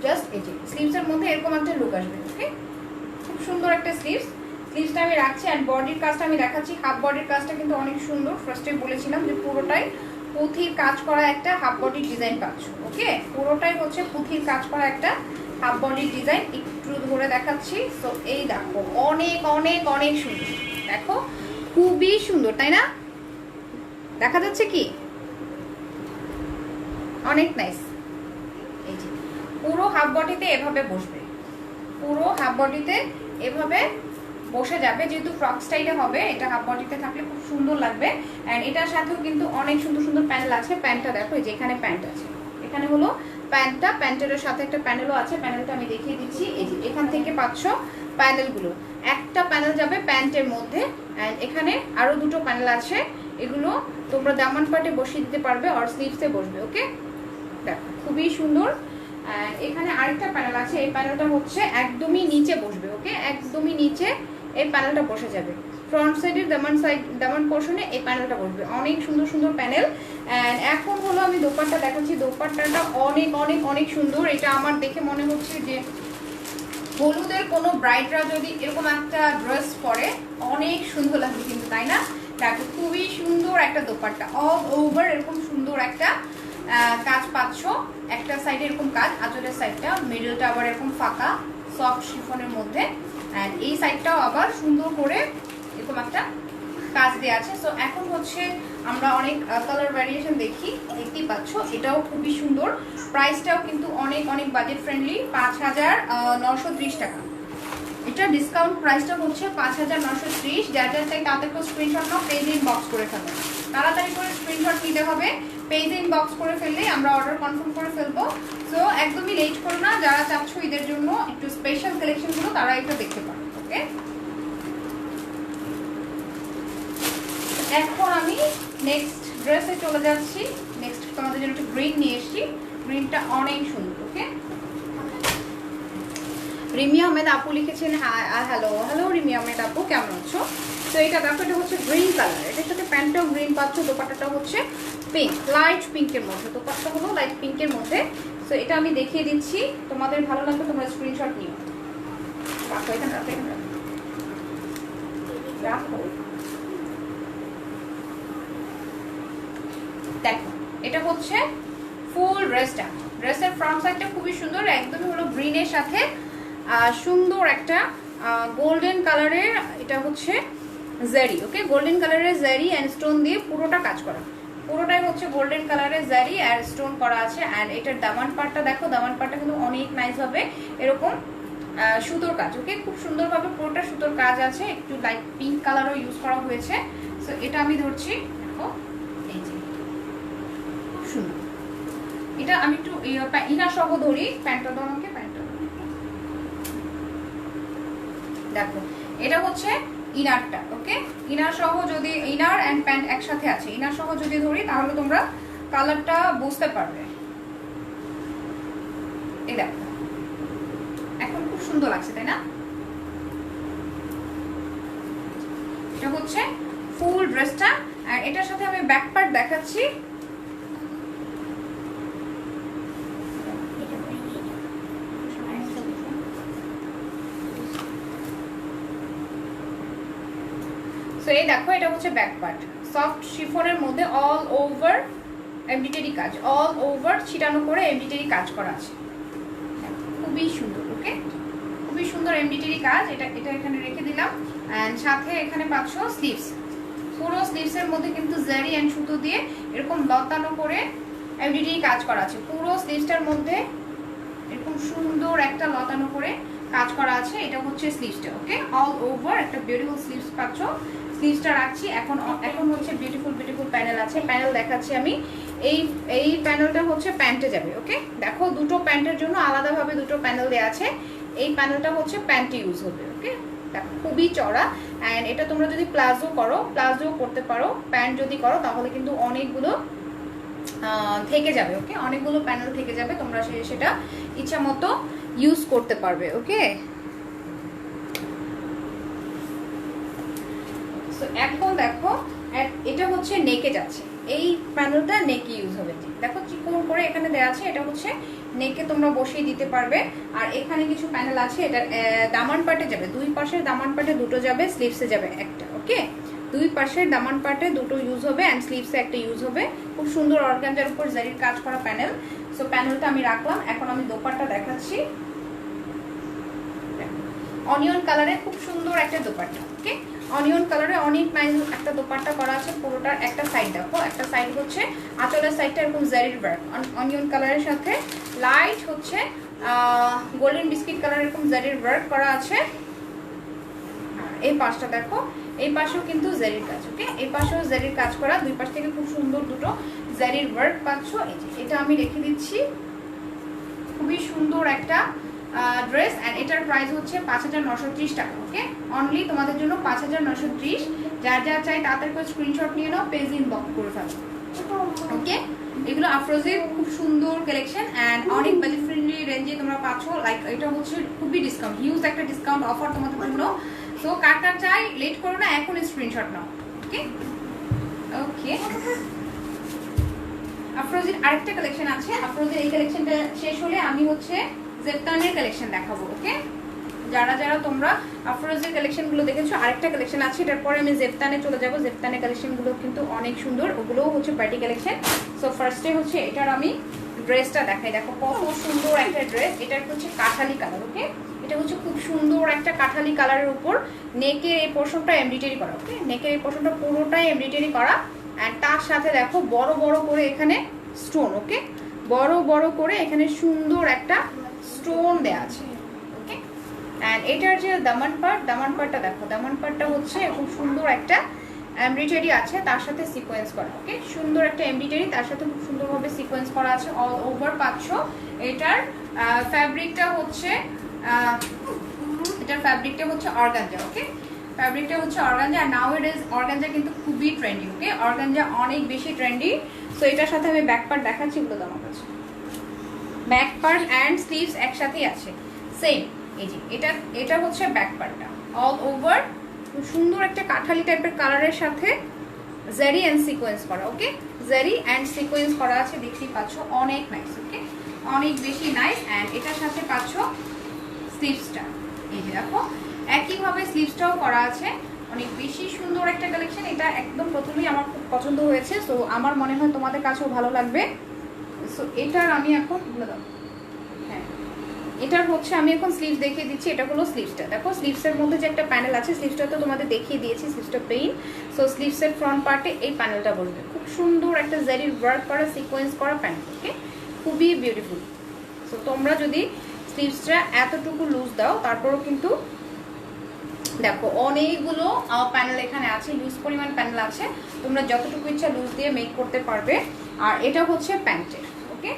জাস্ট এই যে স্লিভসের মধ্যে এরকম একটা লুক আসবে। ওকে, খুব সুন্দর একটা স্লিভসটা আমি রাখছি। এন্ড বডির কাজটা আমি দেখাচ্ছি। হাফ বডির কাজটা কিন্তু অনেক সুন্দর, ফার্স্টে বলেছিলাম যে পুরোটাই পুঁথির কাজ করা একটা হাফ বডির ডিজাইন পাচ্ছ। ওকে, পুরোটাই হচ্ছে পুঁথির কাজ করা একটা হাফ বডির ডিজাইন। একটু ধরে দেখাচ্ছি। সো এই দেখো অনেক অনেক অনেক সুন্দর, দেখো খুবই সুন্দর, তাই না? দেখা যাচ্ছে কি? অনেক নাইস। এই যে পুরো হাফ বডিতে এভাবে বসবে, পুরো হাফ বডিতে এভাবে বসে যাবে, যেহেতু ফ্রক স্টাইলে হবে। এটা হাফ বডিতে থাকলে খুব সুন্দর লাগবে। অ্যান্ড এটার সাথেও কিন্তু অনেক সুন্দর সুন্দর প্যানেল আছে। প্যান্টটা দেখো, এই যে এখানে প্যান্ট আছে, এখানে হলো প্যান্টটা, প্যান্টের সাথে একটা প্যানেলও আছে। প্যানেলটা আমি দেখিয়ে দিচ্ছি। এই যে এখান থেকে পাচ্ছ প্যানেলগুলো, একটা প্যানেল যাবে প্যান্টের মধ্যে, অ্যান্ড এখানে আরো দুটো প্যানেল আছে। এগুলো তোমরা দামান পাটে বসিয়ে দিতে পারবে, আর স্লিভসে বসবে। ওকে, দেখো খুবই সুন্দর। এখানে আরেকটা প্যানেল আছে, এই প্যানেলটা হচ্ছে একদমই নিচে বসবে। ওকে, একদমই নিচে এই প্যানেলটা বসে যাবে। ফ্রন্ট সাইডের দামান পোর্শনে এই প্যানেলটা বসবে। অনেক সুন্দর সুন্দর প্যানেল। অ্যান্ড এখন হলো আমি দোপাট্টা দেখাচ্ছি। দোপাট্টাটা অনেক অনেক অনেক সুন্দর। এটা আমার দেখে মনে হচ্ছে যে হলুদের কোনো ব্রাইডরা যদি এরকম একটা ড্রেস পরে অনেক সুন্দর লাগবে কিন্তু, তাই না? দেখো খুবই সুন্দর একটা দোপাট্টা, অল ওভার এরকম সুন্দর একটা কাজ পাচ্ছ। একটা সাইডে এরকম কাজ, আঁচলের সাইডটা, মিডলটা আবার এরকম ফাঁকা সফট শিফনের মধ্যে, অ্যান্ড এই সাইডটাও আবার সুন্দর করে এরকম একটা কাজ দেওয়া আছে। সো এখন হচ্ছে আমরা অনেক কালার ভ্যারিয়েশন দেখতেই পাচ্ছ। এটাও খুবই সুন্দর, প্রাইসটাও কিন্তু অনেক অনেক বাজেট ফ্রেন্ডলি, 5,930 টাকা। এটা ডিসকাউন্ট প্রাইসটা হচ্ছে 5,930। যার যার চাই তাদেরকে স্ক্রিনশট নাও, পেজ ইনবক্স করে ফেলো। তাড়াতাড়ি করে স্ক্রিনশট নিতে হবে, পেজ ইনবক্স করে ফেললেই আমরা অর্ডার কনফার্ম করে ফেলবো। সো একদমই লেট করো না, যারা চাচ্ছ ঈদের জন্য একটু স্পেশাল কালেকশনগুলো তারা এটা দেখতে পারো। ওকে, এখন আমি নেক্সট ড্রেসে চলে যাচ্ছি। নেক্সট তোমাদের জন্য একটু গ্রিন নিয়ে এসেছি, গ্রিনটা অনেক সুন্দর। ওকে, রিমি আহমেদ আপু লিখেছেন হ্যালো হ্যালো রিমি আহমেদ আপু, কেমন আছো? তো এটা দেখো, এটা হচ্ছে গ্রিন কালার, এটার সাথে প্যান্টটাও গ্রিন পাচ্ছ, দোপাট্টাটা হচ্ছে পিঙ্ক, লাইট পিঙ্কের মধ্যে, দোপাট্টা হলো লাইট পিঙ্কের মধ্যে। তো এটা আমি দেখিয়ে দিচ্ছি, তোমাদের ভালো লাগবে তোমরা স্ক্রিনশট নিও। রাখো এখানে, রাখো এখানে, রাখো। দেখো এটা হচ্ছে ফুল ড্রেসটা, ড্রেসের ফ্রন্ট সাইডটা খুবই সুন্দর, একদমই হলো গ্রিনের সাথে সুন্দর একটা গোল্ডেন কালারের, এটা হচ্ছে জারি, ওকে, গোল্ডেন কালারের জারি অ্যান্ড স্টোন দিয়ে পুরোটা কাজ করা, পুরোটাই হচ্ছে গোল্ডেন কালারের জারি আর স্টোন করা আছে। অ্যান্ড এটার দামান পাটটা দেখো, দামান পাটটা কিন্তু অনেক নাইস হবে, এরকম সুতোর কাজ, ওকে, খুব সুন্দরভাবে পুরোটা সুতোর কাজ আছে, একটু লাইট পিঙ্ক কালারও ইউজ করা হয়েছে। সো এটা আমি ধরছি, দেখো এই যে খুব সুন্দর, এটা আমি একটু ইনার সহ ধরি, প্যান্টটা দাও আমাকে, প্যান্টটা দেখো, এটা হচ্ছে ইনারটা, ওকে, ইনার সহ যদি, ইনার অ্যান্ড প্যান্ট একসাথে আছে, ইনার সহ যদি ধরি তাহলে তোমরা কালারটা বুঝতে পারবে। এই দেখো এখন খুব সুন্দর লাগছে, তাই না? এটা হচ্ছে ফুল ড্রেসটা, আর এটার সাথে আমি ব্যাক পার্ট দেখাচ্ছি। এই দেখো এটা হচ্ছে ব্যাক পার্ট, সফট শিফনের মধ্যে অল ওভার এমব্রয়ডারি কাজ, অল ওভার ছিটানো করে এমব্রয়ডারি কাজ করা আছে, খুবই সুন্দর, ওকে, খুবই সুন্দর এমব্রয়ডারি কাজ। এটা এটা এখানে রেখে দিলাম। অ্যান্ড সাথে এখানে পাচ্ছ স্লিভস, পুরো স্লিভসের মধ্যে কিন্তু জারি অ্যান্ড সুতো দিয়ে এরকম লতানো করে এমব্রয়ডারি কাজ করা আছে, পুরো স্লিভসটার মধ্যে এরকম সুন্দর একটা লতানো করে কাজ করা আছে। এটা হচ্ছে স্লিভসটা, ওকে, অল ওভার একটা বিউটিফুল স্লিভস পাচ্ছ। স্লিভসটা রাখছি, এখন এখন হচ্ছে বিউটিফুল বিউটিফুল প্যানেল আছে, প্যানেল দেখাচ্ছি আমি। এই প্যানেলটা হচ্ছে প্যান্টে যাবে, ওকে, দেখো দুটো প্যান্টের জন্য আলাদাভাবে দুটো প্যানেল দেওয়া আছে, এই প্যানেলটা হচ্ছে প্যান্টে ইউজ হবে, ওকে, দেখো খুবই চড়া। অ্যান্ড এটা তোমরা যদি প্লাজো করো, প্লাজো করতে পারো, প্যান্ট যদি করো তাহলে কিন্তু অনেকগুলো থেকে যাবে, ওকে, অনেকগুলো প্যানেল থেকে যাবে, তোমরা সেটা ইচ্ছা মতো ইউজ করতে পারবে, ওকে। এখন দেখো এটা হচ্ছে নেকে যাচ্ছে, এই প্যানেলটা নেকে ইউজ হবে, দেখো চিকন করে এখানে দেওয়া আছে, এটা হচ্ছে নেকে তোমরা বসিয়ে দিতে পারবে। আর এখানে কিছু প্যানেল আছে, এটা দামান পাটে যাবে, দুই পাশের দামান পাটে দুটো যাবে, স্লিভসে যাবে একটা, ওকে, দুই পাশের দামান পাটে দুটো ইউজ হবে অ্যান্ড স্লিভসে একটা ইউজ হবে। খুব সুন্দর অর্গানজার উপর জারির কাজ করা প্যানেল। সো প্যানেলটা আমি রাখলাম, এখন আমি দোপাট্টা দেখাচ্ছি। অনিয়ন কালারে খুব সুন্দর একটা দোপাট্টা, ওকে, অনিয়ন কালারে অনেক নাইস একটা দোপাট্টা করা আছে, পুরোটার একটা সাইড দেখো, একটা সাইড হচ্ছে আঁচলের সাইডটা এরকম জারির ওয়ার্ক অনিয়ন কালারের সাথে লাইট হচ্ছে গোল্ডেন বিস্কিট কালার এরকম জারির ওয়ার্ক করা আছে। এই পাশটা দেখো, এই পাশেও কিন্তু জারির কাজ, ওকে, এই পাশেও জারির কাজ করা, দুই পাশ থেকে খুব সুন্দর দুটো জারির ওয়ার্ক পাচ্ছ। এটা আমি রেখে দিচ্ছি, খুবই সুন্দর একটা ড্রেস। অ্যান্ড এটার প্রাইস হচ্ছে 5930 টাকা, ওকে, অনলি তোমাদের জন্য 5930। যার যা চাই তাড়াতাড়ি করে স্ক্রিনশট নিয়ে নাও, পেজ ইনবক্স করে ফেলো, ওকে। এগুলো আফরোজের খুব সুন্দর কালেকশন অ্যান্ড অনেক বাজেট ফ্রেন্ডলি রেঞ্জে তোমরা পাচ্ছ। লাইক এটা হচ্ছে খুবই ডিসকাউন্ট, হিউজ একটা ডিসকাউন্ট অফার তোমাদের জন্য। সো কার কার চাই লেট করো না, এখন স্ক্রিনশট নাও, ওকে ওকে। আফরোজের আরেকটা কালেকশন আছে, আফরোজের এই কালেকশনটা শেষ হলে আমি হচ্ছে জেফতানের কালেকশন দেখাবো, ওকে। যারা যারা তোমরা আফরোজের কালেকশনগুলো দেখেছো, আরেকটা কালেকশন আছে, এটার পরে আমি জেফতানে চলে যাবো। জেফতানের কালেকশনগুলো কিন্তু অনেক সুন্দর, ওগুলোও হচ্ছে পার্টি কালেকশন। সো ফার্স্টে হচ্ছে এটার আমি ড্রেসটা দেখাই, দেখো কত সুন্দর একটা ড্রেস। এটা হচ্ছে কাঠালি কালার, ওকে, এটা হচ্ছে খুব সুন্দর একটা কাঠালি কালারের উপর নেকের এই পোর্শনটা এমব্রয়ডারি করা, ওকে, নেকের এই পোর্শনটা পুরোটাই এমব্রয়ডারি করা। অ্যান্ড তার সাথে দেখো বড় বড় করে এখানে স্টোন, ওকে, বড় বড় করে এখানে সুন্দর একটা স্টোন দেয়া আছে, ওকে। অ্যান্ড এটার যে দামান পার্টটা দেখো, দামান পার্টটা হচ্ছে খুব সুন্দর একটা এমব্রয়ডারি আছে, তার সাথে সিকোয়েন্স করা, ওকে, সুন্দর একটা এমব্রয়ডারি, তার সাথে খুব সুন্দরভাবে সিকোয়েন্স করা আছে, অল ওভার পাচ্ছ। এটার ফ্যাব্রিকটা হচ্ছে অর্গানজা, ওকে, ফ্যাব্রিকটা হচ্ছে অর্গানজা। আর নাও ইট ইজ অর্গানজা কিন্তু খুবই ট্রেন্ডি, ওকে, অর্গানজা অনেক বেশি ট্রেন্ডি। সো এটার সাথে আমি ব্যাক পার্ট দেখাচ্ছি, এগুলো আমার কাছে ব্যাক পার্ট অ্যান্ড স্লিভস একসাথেই আছে সেম। এই যে এটা হচ্ছে ব্যাক পার্টটা, অল ওভার খুব সুন্দর একটা কাঠালি টাইপের কালারের সাথে জারি অ্যান্ড সিকোয়েন্স করা। ওকে, জারি অ্যান্ড সিকোয়েন্স করা আছে, দেখতেই পাচ্ছ অনেক নাইস। ওকে, অনেক বেশি নাইস। অ্যান্ড এটার সাথে পাচ্ছ স্লিভসটা, এই যে দেখো একইভাবে স্লিভসটাও করা আছে, অনেক বেশি সুন্দর একটা কালেকশন। এটা একদম প্রথমেই আমার খুব পছন্দ হয়েছে, সো আমার মনে হয় তোমাদের কাছেও ভালো লাগবে। সো এটার আমি এখন হ্যাঁ, এটার হচ্ছে আমি এখন স্লিভস দেখিয়ে দিচ্ছি। এটা হলো স্লিভসটা, দেখো স্লিভসের মধ্যে যে একটা প্যানেল আছে, স্লিভসটা তো তোমাদের দেখিয়ে দিয়েছি, স্লিভসটা প্লেন। সো স্লিভসের ফ্রন্ট পার্টে এই প্যানেলটা বসবে, খুব সুন্দর একটা জারির ওয়ার্ক করা সিকোয়েন্স করা প্যানেল। ওকে, খুবই বিউটিফুল। সো তোমরা যদি স্লিভসটা এতটুকু লুজ দাও, তারপরও কিন্তু দেখো অনেকগুলো প্যানেল এখানে আছে, লুজ পরিমাণ প্যানেল আছে, তোমরা যতটুকু ইচ্ছা লুজ দিয়ে মেক করতে পারবে। আর এটা হচ্ছে প্যান্টের। ওকে,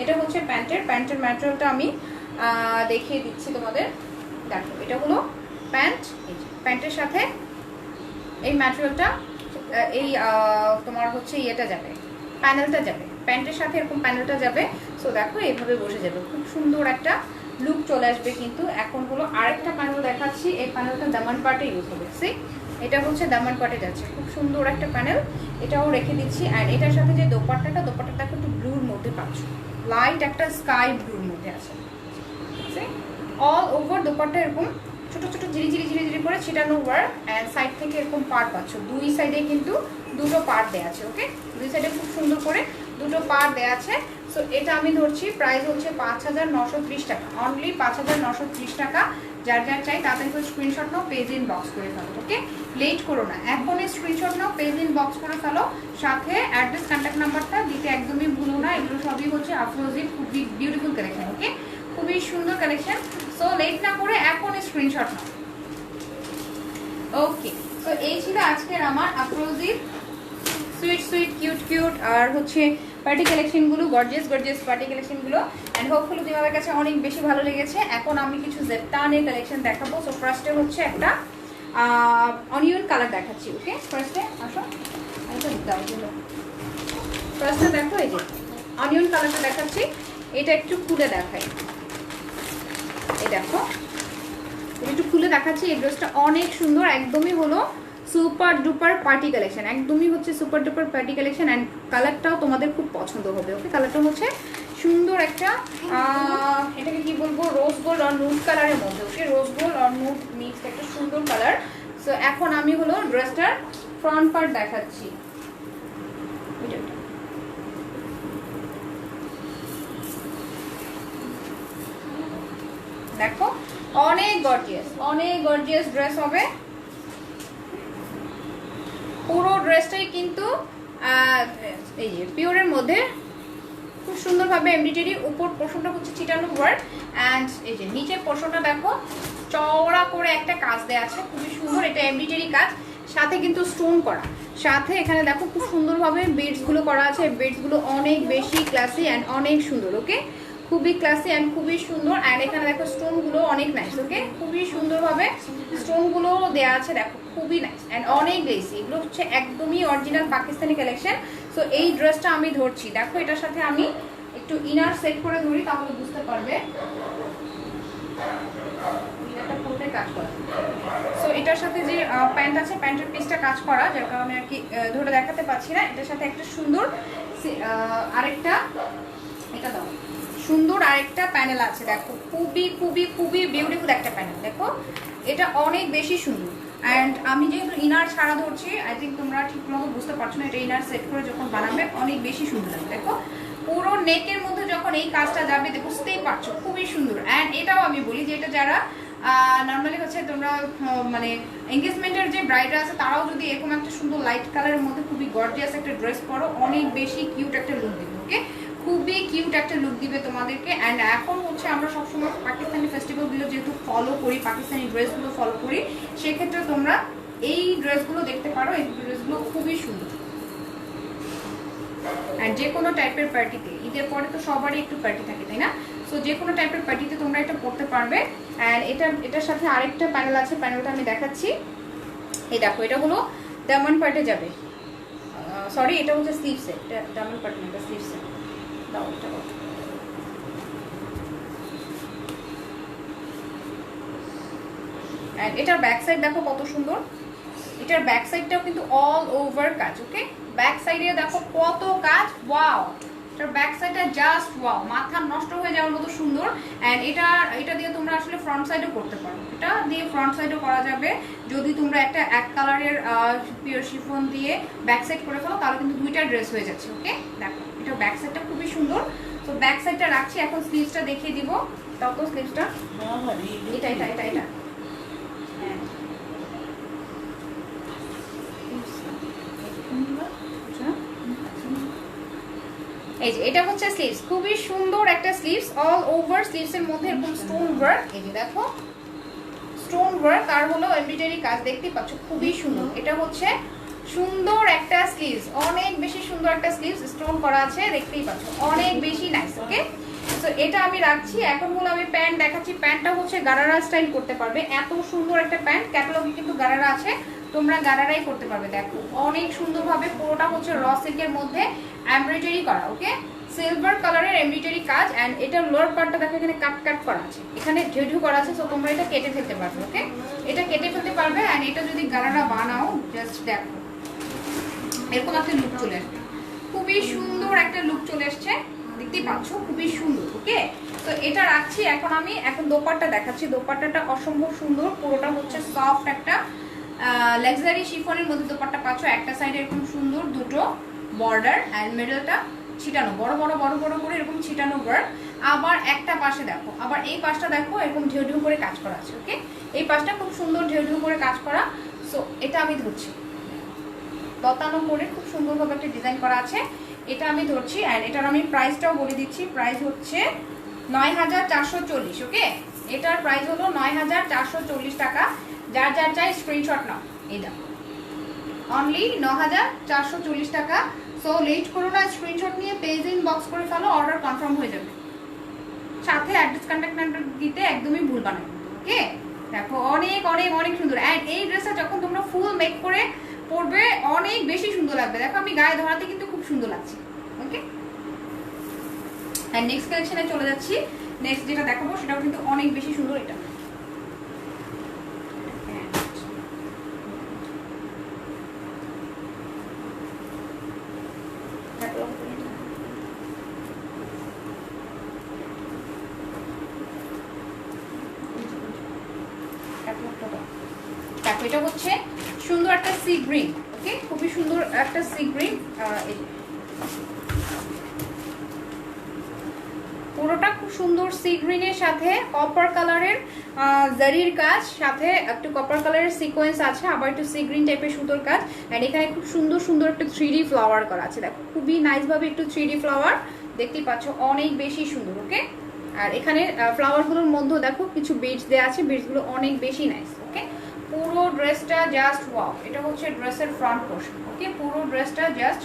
এটা হচ্ছে প্যান্টের ম্যাটেরিয়ালটা আমি দেখিয়ে দিচ্ছি তোমাদের। দেখো এটা হলো প্যান্ট, এই যে প্যান্টের সাথে এই ম্যাটেরিয়ালটা, এই তোমার হচ্ছে ইয়েটা যাবে, প্যানেলটা যাবে প্যান্টের সাথে, এরকম প্যানেলটা যাবে। সো দেখো এইভাবে বসে যাবে, খুব সুন্দর একটা লুক চলে আসবে। কিন্তু এখন হলো আরেকটা প্যানেল দেখাচ্ছি, এই প্যানেলটা দামান পার্টে ইউজ হবে। এটা হচ্ছে দামান পার্টে যাচ্ছে, খুব সুন্দর একটা প্যানেল, এটাও রেখে দিচ্ছি। আর এটার সাথে যে দোপাট্টাটা একটু ব্লুর মধ্যে পাচ্ছ, লাইট একটা স্কাই ব্লুর মধ্যে আছে। অল ওভার দোপাট্টা এরকম ছোট ছোট ঝিরি করে ছিটানো ওয়ার্ক, অ্যান্ড সাইড থেকে এরকম পার্ট পাচ্ছ, দুই সাইডে কিন্তু দুটো পার্ট দেওয়া আছে। ওকে, দুই সাইডে খুব সুন্দর করে দুটো পার্ট দেওয়া আছে। সো এটা আমি ধরছি প্রাইস হচ্ছে 5,930 টাকা, অনলি 5,930 টাকা। যার যার চাই তাদের করে screenshot now, page in box করে ফেলো। ওকে, লেট করো না, এখনই screenshot now, page in box করে ফেলো, সাথে অ্যাড্রেস কন্ট্যাক্ট নাম্বারটা দিতে একদমই ভুলো না। এগুলো সবই হচ্ছে আফরোজির খুবই বিউটিফুল কালেকশন। ওকে, খুবই সুন্দর কালেকশন। সো লেট না করে এখন স্ক্রিনশট নাও। ওকে, সো এই ছিল আজকের আমার আফরোজির সুইট কিউট আর হচ্ছে পার্টি কালেকশনগুলো, গর্জিয়াস পার্টি কালেকশনগুলো। অ্যান্ড হোপফুলি তোমাদের কাছে অনেক বেশি ভালো লেগেছে। এখন আমি কিছু জেপ্তানের কালেকশন দেখাবো। সো ফার্স্টে হচ্ছে একটা অনিয়ন কালার দেখাচ্ছি। ওকে, ফার্স্টে আসো, ফার্স্টে দেখো এই যে অনিয়ন কালারটা দেখাচ্ছি, এটা একটু খুলে দেখাই। এই দেখো একটু খুলে দেখাচ্ছি, এই ড্রেসটা অনেক সুন্দর, একদমই হলো সুপার ডুপার পার্টি কালেকশন, একদমই হচ্ছে super duper party collection. And কালারটাও তোমাদের খুব পছন্দ হবে। ওকে, কালারটা হচ্ছে সুন্দর একটা এটাকে কি বলবো, রোজ গোল্ড আর নুড কালারের মধ্যে। ওকে, রোজ গোল্ড আর নুড মিক্সড একটা সুন্দর কালার। সো এখন আমি হলো ড্রেসটার ফ্রন্ট পার্ট দেখাচ্ছি। দেখো অনেক গর্জিয়াস ড্রেস হবে। পুরো ড্রেসটাই কিন্তু এই যে পিওরের মধ্যে খুব সুন্দরভাবে এমব্রয়ডারি, উপর পোর্শনটা হচ্ছে চিটানো ওয়ার্ক, অ্যান্ড এই যে নিচের পোর্শনটা দেখো চওড়া করে একটা কাজ দেওয়া আছে, খুবই সুন্দর। এটা এমব্রয়ডারি কাজ, সাথে কিন্তু স্টোন করা, সাথে এখানে দেখো খুব সুন্দরভাবে বিডসগুলো করা আছে। বিডসগুলো অনেক বেশি ক্লাসি অ্যান্ড অনেক সুন্দর। ওকে, খুবই ক্লাসি অ্যান্ড খুবই সুন্দর। অ্যান্ড এখানে দেখো স্টোনগুলো অনেক নাইস। ওকে, খুবই সুন্দরভাবে স্টোনগুলো দেওয়া আছে, দেখো খুবই নাইস অ্যান্ড অনেক বেশি। এগুলো হচ্ছে একদমই অরিজিনাল পাকিস্তানি কালেকশন। সো এই ড্রেসটা আমি ধরছি, দেখো এটার সাথে আমি একটু ইনার সেট করে ধরি, তাহলে বুঝতে পারবে। কাজ করা, সো এটার সাথে যে প্যান্ট আছে, প্যান্টের পিসটা কাজ করা, যার কারণে আর কি ধরে দেখাতে পাচ্ছি না। এটার সাথে একটা সুন্দর আরেকটা, এটা দাও, সুন্দর আরেকটা প্যানেল আছে। দেখো খুবই বিউটিফুল একটা প্যানেল, দেখো এটা অনেক বেশি সুন্দর। অ্যান্ড আমি যেহেতু ইনার ছাড়া ধরছি, আই থিঙ্ক তোমরা ঠিক মতো বুঝতে পারছো না। এটা ইনার সেট করে যখন বানাবে অনেক বেশি সুন্দর লাগবে। দেখো পুরো নেকের মধ্যে যখন এই কাজটা যাবে, দেখো বুঝতেই পারছো খুবই সুন্দর। অ্যান্ড এটাও আমি বলি যে এটা যারা নর্মালি হচ্ছে তোমরা মানে এঙ্গেজমেন্টের যে ব্রাইডরা আছে, তারাও যদি এরকম একটা সুন্দর লাইট কালারের মধ্যে খুবই গর্জিয়াস একটা ড্রেস পরো, অনেক বেশি কিউট একটা লুক দিবে। ওকে, খুবই কিউট একটা লুক দিবে তোমাদেরকে। অ্যান্ড এখন হচ্ছে আমরা সবসময় পাকিস্তানি ফেস্টিভ্যালগুলো যেহেতু ফলো করি, পাকিস্তানি ড্রেসগুলো ফলো করি, সেক্ষেত্রে তোমরা এই ড্রেসগুলো দেখতে পারো। এই ড্রেসগুলো খুবই সুন্দর। অ্যান্ড যে কোনো টাইপের পার্টিতে, ঈদের পরে তো সবারই একটু পার্টি থাকে, তাই না? সো যে কোনো টাইপের পার্টিতে তোমরা এটা পরতে পারবে। অ্যান্ড এটার সাথে আরেকটা প্যানেল আছে, প্যানেলটা আমি দেখাচ্ছি। এই দেখো এটা হলো দামান পার্টে যাবে, সরি এটা হচ্ছে স্লিভ সেট, দামান পার্ট না, এটা স্লিভ সেট। দাও এটা, অ্যান্ড এটার ব্যাক সাইড দেখো কত সুন্দর, এটার ব্যাক সাইডটাও কিন্তু অল ওভার কাজ। ওকে, ব্যাক সাইডে দেখো কত কাজ, ওয়াও, এটার ব্যাক সাইডটা জাস্ট ওয়াও, মাথা নষ্ট হয়ে যাওয়ার মতো সুন্দর। অ্যান্ড এটা দিয়ে তোমরা আসলে ফ্রন্ট সাইডও করতে পারো, এটা দিয়ে ফ্রন্ট সাইডও করা যাবে। যদি তোমরা একটা এক কালারের পিওর শিফন দিয়ে ব্যাক সাইড করে ফেলো তাহলে কিন্তু দুইটা ড্রেস হয়ে যাচ্ছে। ওকে, দেখো এটার ব্যাক সাইডটা খুবই সুন্দর। তো ব্যাক সাইডটা রাখছি, এখন স্লিভসটা দেখিয়ে দিব। তাও তো স্লিভসটা এটা এটা এটা এটা এই যে এটা হচ্ছে স্লিভস, খুবই সুন্দর একটা স্লিভস, অল ওভার স্লিভস এর মধ্যে এরকম স্টোন ওয়ার্ক। এই যে দেখো স্টোন ওয়ার্ক আর হলো এমব্রয়ডারি কাজ, দেখতে পাচ্ছ খুবই সুন্দর। এটা হচ্ছে সুন্দর একটা স্লিভস, অনেক বেশি সুন্দর একটা স্লিভস, স্টোন করা আছে, দেখতেই পাচ্ছ অনেক বেশি নাইস। ওকে, তো এটা আমি রাখছি। এখন হলো আমি প্যান্ট দেখাচ্ছি। প্যান্টটা হচ্ছে গারারা স্টাইল করতে পারবে, এত সুন্দর একটা প্যান্ট, ক্যাটালগে কিন্তু গারারা আছে, তোমরা গারারাই করতে পারবে। দেখো অনেক সুন্দরভাবে পুরোটা হচ্ছে র সিল্কের মধ্যে এমব্রয়ডারি করা। ওকে, সিলভার কালারের এমব্রয়ডারি কাজ। অ্যান্ড এটার লোয়ার পার্টটা দেখো এখানে কাট কাট করা আছে, এখানে ঢেউ করা আছে, সো তোমরা এটা কেটে ফেলতে পারবে। ওকে, এটা কেটে ফেলতে পারবে। অ্যান্ড এটা যদি গারারা বানাও জাস্ট দেখো এরকম একটা লুক চলে আসবে, খুবই সুন্দর একটা লুক চলে আসছে, দেখতেই পাচ্ছ খুবই সুন্দর। ওকে, তো এটা রাখছি। এখন দোপাট্টা দেখাচ্ছি। দোপাট্টাটা অসম্ভব সুন্দর, পুরোটা হচ্ছে সফট একটা লাক্সারি শিফনের মধ্যে দোপাট্টা পাচ্ছ। একটা সাইডে এরকম সুন্দর দুটো বর্ডার অ্যান্ড মিডলটা ছিটানো, বড় বড় বড় বড় করে এরকম ছিটানো ওয়ার্ক। আবার একটা পাশে দেখো, আবার এই পাশটা দেখো এরকম ঢেউ ঢেউ করে কাজ করা আছে। ওকে, এই পাশটা খুব সুন্দর ঢেউ ঢেউ করে কাজ করা। সো এটা আমি ধরছি, লতানো করে খুব সুন্দরভাবে একটা ডিজাইন করা আছে, এটা আমি ধরছি। অ্যান্ড এটার আমি প্রাইসটাও বলে দিচ্ছি, প্রাইস হচ্ছে 9440। ওকে, এটার প্রাইস হলো 9440 টাকা। যার যার চাই স্ক্রিনশট নাও, এই দেখো অনলি 9440 টাকা। সো লেট করো না, স্ক্রিনশট নিয়ে পেজ ইনবক্স করে ফেলো, অর্ডার কনফার্ম হয়ে যাবে। সাথে অ্যাড্রেস কন্ট্যাক্ট নাম্বার দিতে একদমই ভুলবা না। ওকে, দেখো অনেক অনেক অনেক সুন্দর। অ্যান্ড এই ড্রেসটা যখন তোমরা ফুল মেক করে পরবে অনেক বেশি সুন্দর লাগবে। দেখো আমি গায়ে ধরাতে কিন্তু খুব সুন্দর লাগছে। ওকে, অ্যান্ড নেক্সট কালেকশনে চলে যাচ্ছি। নেক্সট যেটা দেখাবো সেটাও কিন্তু অনেক বেশি সুন্দর। এটা দেখো এটা হচ্ছে সুন্দর একটা সি গ্রিন। ওকে, খুবই সুন্দর একটা সি গ্রিন। পুরোটা খুব সুন্দর সি গ্রিনের সাথে কপার কালারের জারির কাজ, সাথে একটু কপার কালারের সিকোয়েন্স আছে, আবার একটু সি গ্রিন টাইপের সুন্দর কাজ। অ্যান্ড এখানে খুব সুন্দর সুন্দর একটা 3D ফ্লাওয়ার করা আছে। দেখো খুবই নাইস ভাবে একটু 3D ফ্লাওয়ার, দেখতেই পাচ্ছ অনেক বেশি সুন্দর। ওকে, আর এখানে ফ্লাওয়ারগুলোর মধ্যে দেখো কিছু বিডস দেওয়া আছে, বিডসগুলো অনেক বেশি নাইস। ওকে, পুরো ড্রেসটা জাস্ট ওয়াও। এটা হচ্ছে ড্রেসের ফ্রন্ট পোর্শন। ওকে, পুরো ড্রেসটা জাস্ট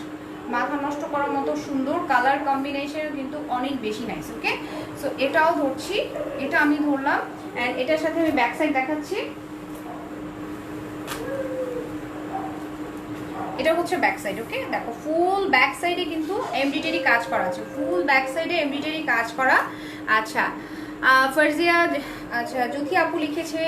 মাথা নষ্ট করার মতো সুন্দর, কালার কম্বিনেশন কিন্তু অনেক বেশি নাইস। ওকে, সো এটাও ধরছি, এটা আমি ধরলাম। অ্যান্ড এটার সাথে আমি ব্যাক সাইড দেখাচ্ছি। এটা হচ্ছে ব্যাক সাইড। ওকে, দেখো ফুল ব্যাক সাইডে কিন্তু এমব্রয়ডারি কাজ করা আছে, ফুল ব্যাক সাইডে এমব্রয়ডারি কাজ করা। আচ্ছা, ফারজিয়া, আচ্ছা জ্যোতি আপু লিখেছে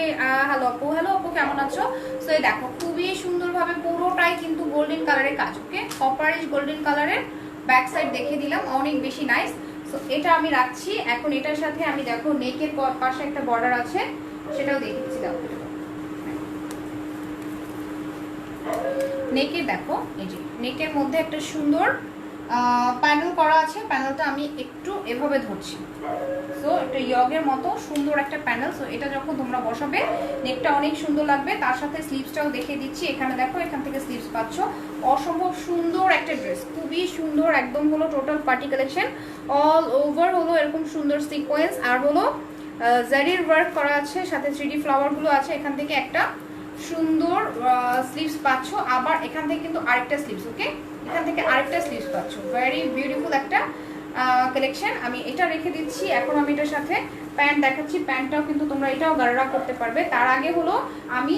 হ্যালো আপু, হ্যালো আপু কেমন আছো? সো এই দেখো খুবই সুন্দরভাবে পুরোটাই কিন্তু গোল্ডেন কালারের কাজ। ওকে, কপারিশ গোল্ডেন কালারের ব্যাক সাইড দেখিয়ে দিলাম, অনেক বেশি নাইস। সো এটা আমি রাখছি। এখন এটার সাথে আমি দেখো নেকের পাশে একটা বর্ডার আছে, সেটাও দেখিয়ে দিচ্ছি। দেখো নেকে দেখো, এই যে নেকের মধ্যে একটা সুন্দর প্যানেল করা আছে। প্যানেলটা আমি একটু এভাবে ধরছি। সো এটা ইয়গের মতো সুন্দর একটা প্যানেল। সো এটা যখন তোমরা বসাবে নেকটা অনেক সুন্দর লাগবে। তার সাথে স্লিভসটাও দেখিয়ে দিচ্ছি। এখানে দেখো, এখান থেকে স্লিভস পাচ্ছ। অসম্ভব সুন্দর একটা ড্রেস, খুবই সুন্দর, একদম হলো total party collection. All over হলো এরকম সুন্দর সিকোয়েন্স আর হলো জারির ওয়ার্ক করা আছে, সাথে 3D ফ্লাওয়ারগুলো আছে। এখান থেকে একটা সুন্দর স্লিভস পাচ্ছ, আবার এখান থেকে কিন্তু আরেকটা স্লিভস। ওকে, এখান থেকে আরেকটা স্লিভস পাচ্ছ। ভেরি বিউটিফুল একটা কালেকশন। আমি এটা রেখে দিচ্ছি। এখন আমি এটার সাথে প্যান্ট দেখাচ্ছি। প্যান্টটাও কিন্তু তোমরা এটাও গারারা করতে পারবে। তার আগে হলো আমি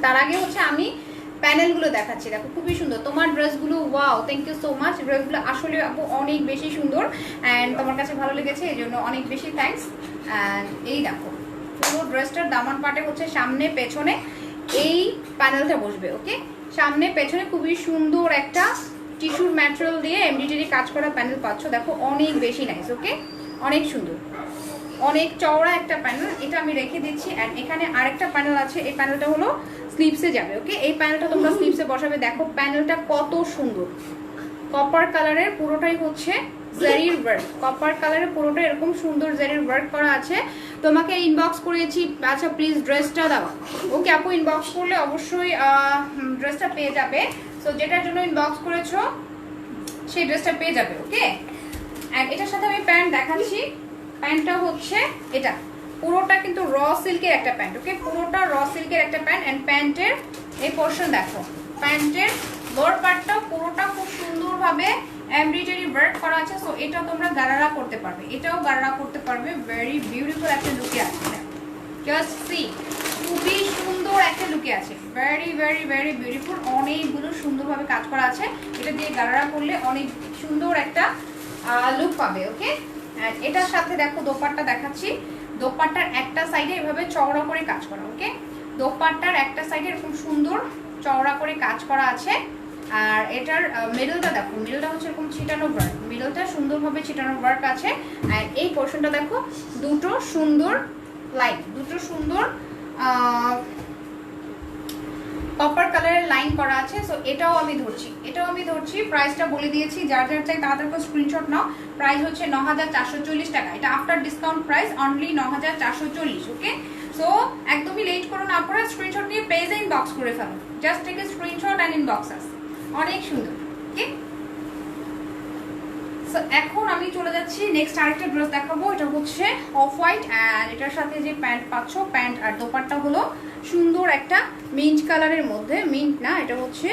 তার আগে হচ্ছে আমি প্যানেলগুলো দেখাচ্ছি, দেখো খুবই সুন্দর তোমার ড্রেসগুলো। Wow, thank you so much. ড্রেসগুলো আসলে আপু অনেক বেশি সুন্দর অ্যান্ড তোমার কাছে ভালো লেগেছে, এই জন্য অনেক বেশি থ্যাঙ্কস। অ্যান্ড এই দেখো পুরো ড্রেসটার দামান পাটে হচ্ছে সামনে পেছনে এই প্যানেলটা বসবে। ওকে, সামনে পেছনে খুবই সুন্দর একটা টিস্যুর ম্যাটেরিয়াল দিয়ে এমব্রয়ডারি কাজ করা প্যানেল পাচ্ছ, দেখো অনেক বেশি নাইস। ওকে, অনেক সুন্দর, অনেক চওড়া একটা প্যানেল, এটা আমি রেখে দিচ্ছি। অ্যান্ড এখানে আরেকটা প্যানেল আছে, এই প্যানেলটা হলো স্লিভসে যাবে। ওকে, এই প্যানেলটা তোমরা স্লিভসে বসাবে। দেখো প্যানেলটা কত সুন্দর, কপার কালারের, পুরোটাই হচ্ছে জারির ওয়ার্ক, কপার কালারের পুরোটা এরকম সুন্দর জারির ওয়ার্ক করা আছে। তোমাকে ইনবক্স করেছি, আচ্ছা প্লিজ ড্রেসটা দাও। ওকে আপু, ইনবক্স করলে অবশ্যই ড্রেসটা পেয়ে যাবে। সো যেটার জন্য ইনবক্স করেছো সেই ড্রেসটা পেয়ে যাবে। ওকে, অ্যান্ড এটার সাথে আমি প্যান্ট দেখাচ্ছি। প্যান্টটা হচ্ছে এটা, পুরোটা কিন্তু র সিল্কের একটা প্যান্ট। ওকে, পুরোটা র সিল্কের একটা প্যান্ট। অ্যান্ড প্যান্টের এই পোর্শন দেখো, প্যান্টের লোয়ার পার্টটা পুরোটা খুব সুন্দরভাবে এমব্রয়ডারি ওয়ার্ক করা আছে। সো এটা তোমরা গারারা করতে পারবে, এটাও গারারা করতে পারবে। ভেরি বিউটিফুল একটা লুকে আছে, জাস্ট সি, খুবই সুন্দর একটা লুকে আছে। ভেরি ভেরি ভেরি বিউটিফুল, অনেকগুলো সুন্দরভাবে কাজ করা আছে। এটা দিয়ে গারারা করলে অনেক সুন্দর একটা লুক পাবে। ওকে, এটার সাথে দেখো দোপাট্টা দেখাচ্ছি। দোপাট্টার একটা সাইডে এভাবে চওড়া করে কাজ করা। ওকে, দোপাট্টার একটা সাইডে এরকম সুন্দর চওড়া করে কাজ করা আছে। আর এটার মিডলটা দেখো, মিডলটা হচ্ছে এরকম ছিটানো ওয়ার্ক, মিডলটা সুন্দরভাবে ছিটানো ওয়ার্ক আছে। আর এই পোর্শনটা দেখো, দুটো সুন্দর লাইন, দুটো সুন্দর কপার কালারের লাইন করা আছে। সো এটাও আমি ধরছি, এটাও আমি ধরছি। প্রাইসটা বলে দিয়েছি, যার যার চাই তাড়াতাড়ি করে স্ক্রিনশট নাও। প্রাইস হচ্ছে 9440 টাকা, এটা after discount price only 9440। Okay, so একদমই লেট করো না, আপনারা স্ক্রিনশট নিয়ে পেজে ইনবক্স করে ফেলো। Just take a screenshot and inbox us. অনেক সুন্দর। ওকে, সো এখন আমি চলে যাচ্ছি নেক্সট আরেকটা ড্রেস দেখাবো। এটা হচ্ছে অফ হোয়াইট অ্যান্ড এটার সাথে যে প্যান্ট পাচ্ছ, প্যান্ট আর দোপাট্টা হলো সুন্দর একটা মিন্ট কালারের মধ্যে, মিন্ট না এটা হচ্ছে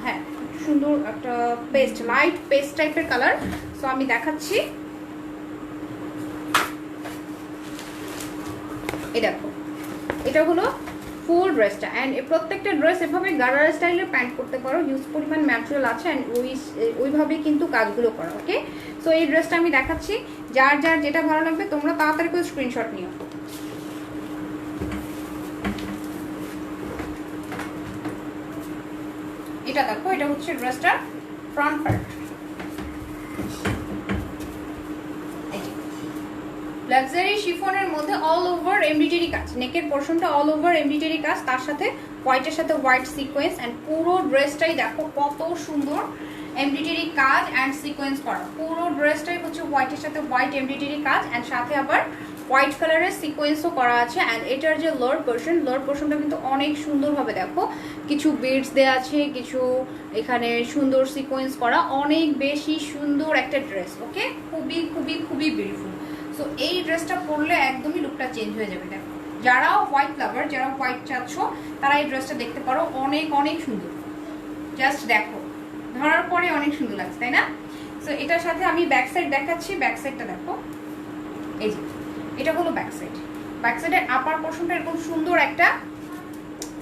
হ্যাঁ সুন্দর একটা পেস্ট, লাইট পেস্ট টাইপের কালার। সো আমি দেখাচ্ছি, এই দেখো এটা হলো ফুল ড্রেসটা। অ্যান্ড প্রত্যেকটা ড্রেস এভাবে গারারা স্টাইলের প্যান্ট করতে পারো, হিউজ পরিমাণ ম্যাটেরিয়াল আছে অ্যান্ড ওইভাবেই কিন্তু কাজগুলো করা। ওকে, সো এই ড্রেসটা আমি দেখাচ্ছি, যার যার যেটা ভালো লাগবে তোমরা তাড়াতাড়ি করে স্ক্রিনশট নিও। এটা দেখো, এটা হচ্ছে ড্রেসটার ফ্রন্ট পার্ট। লাক্সারি শিফনের মধ্যে অল ওভার এমব্রয়ডারি কাজ, নেকের পোর্শনটা অল ওভার এমব্রয়ডারি কাজ, তার সাথে হোয়াইটের সাথে হোয়াইট সিকোয়েন্স। অ্যান্ড পুরো ড্রেসটাই দেখো কত সুন্দর এমব্রয়ডারি কাজ অ্যান্ড সিকোয়েন্স করা। পুরো ড্রেসটাই হচ্ছে হোয়াইটের সাথে হোয়াইট এমব্রয়ডারি কাজ অ্যান্ড সাথে আবার হোয়াইট কালারের সিকোয়েন্সও করা আছে। অ্যান্ড এটার যে লোয়ার পোর্শনটা কিন্তু অনেক সুন্দরভাবে দেখো, কিছু বিডস দেওয়া আছে, কিছু এখানে সুন্দর সিকোয়েন্স করা, অনেক বেশি সুন্দর একটা ড্রেস। ওকে, খুবই খুবই খুবই বিউটিফুল। সো এই ড্রেসটা পরলে একদমই লুকটা চেঞ্জ হয়ে যাবে। দেখো যারা হোয়াইট লাভার, যারা হোয়াইট চাচ্ছ তারা এই ড্রেসটা দেখতে পারো, অনেক অনেক সুন্দর। জাস্ট দেখো, ধরার পরে অনেক সুন্দর লাগছে, তাই না? সো এটার সাথে আমি ব্যাক সাইড দেখাচ্ছি, ব্যাক সাইডটা দেখো, এই যে এটা হলো ব্যাক সাইড। ব্যাক সাইডের আপার পোর্শনটা এরকম সুন্দর একটা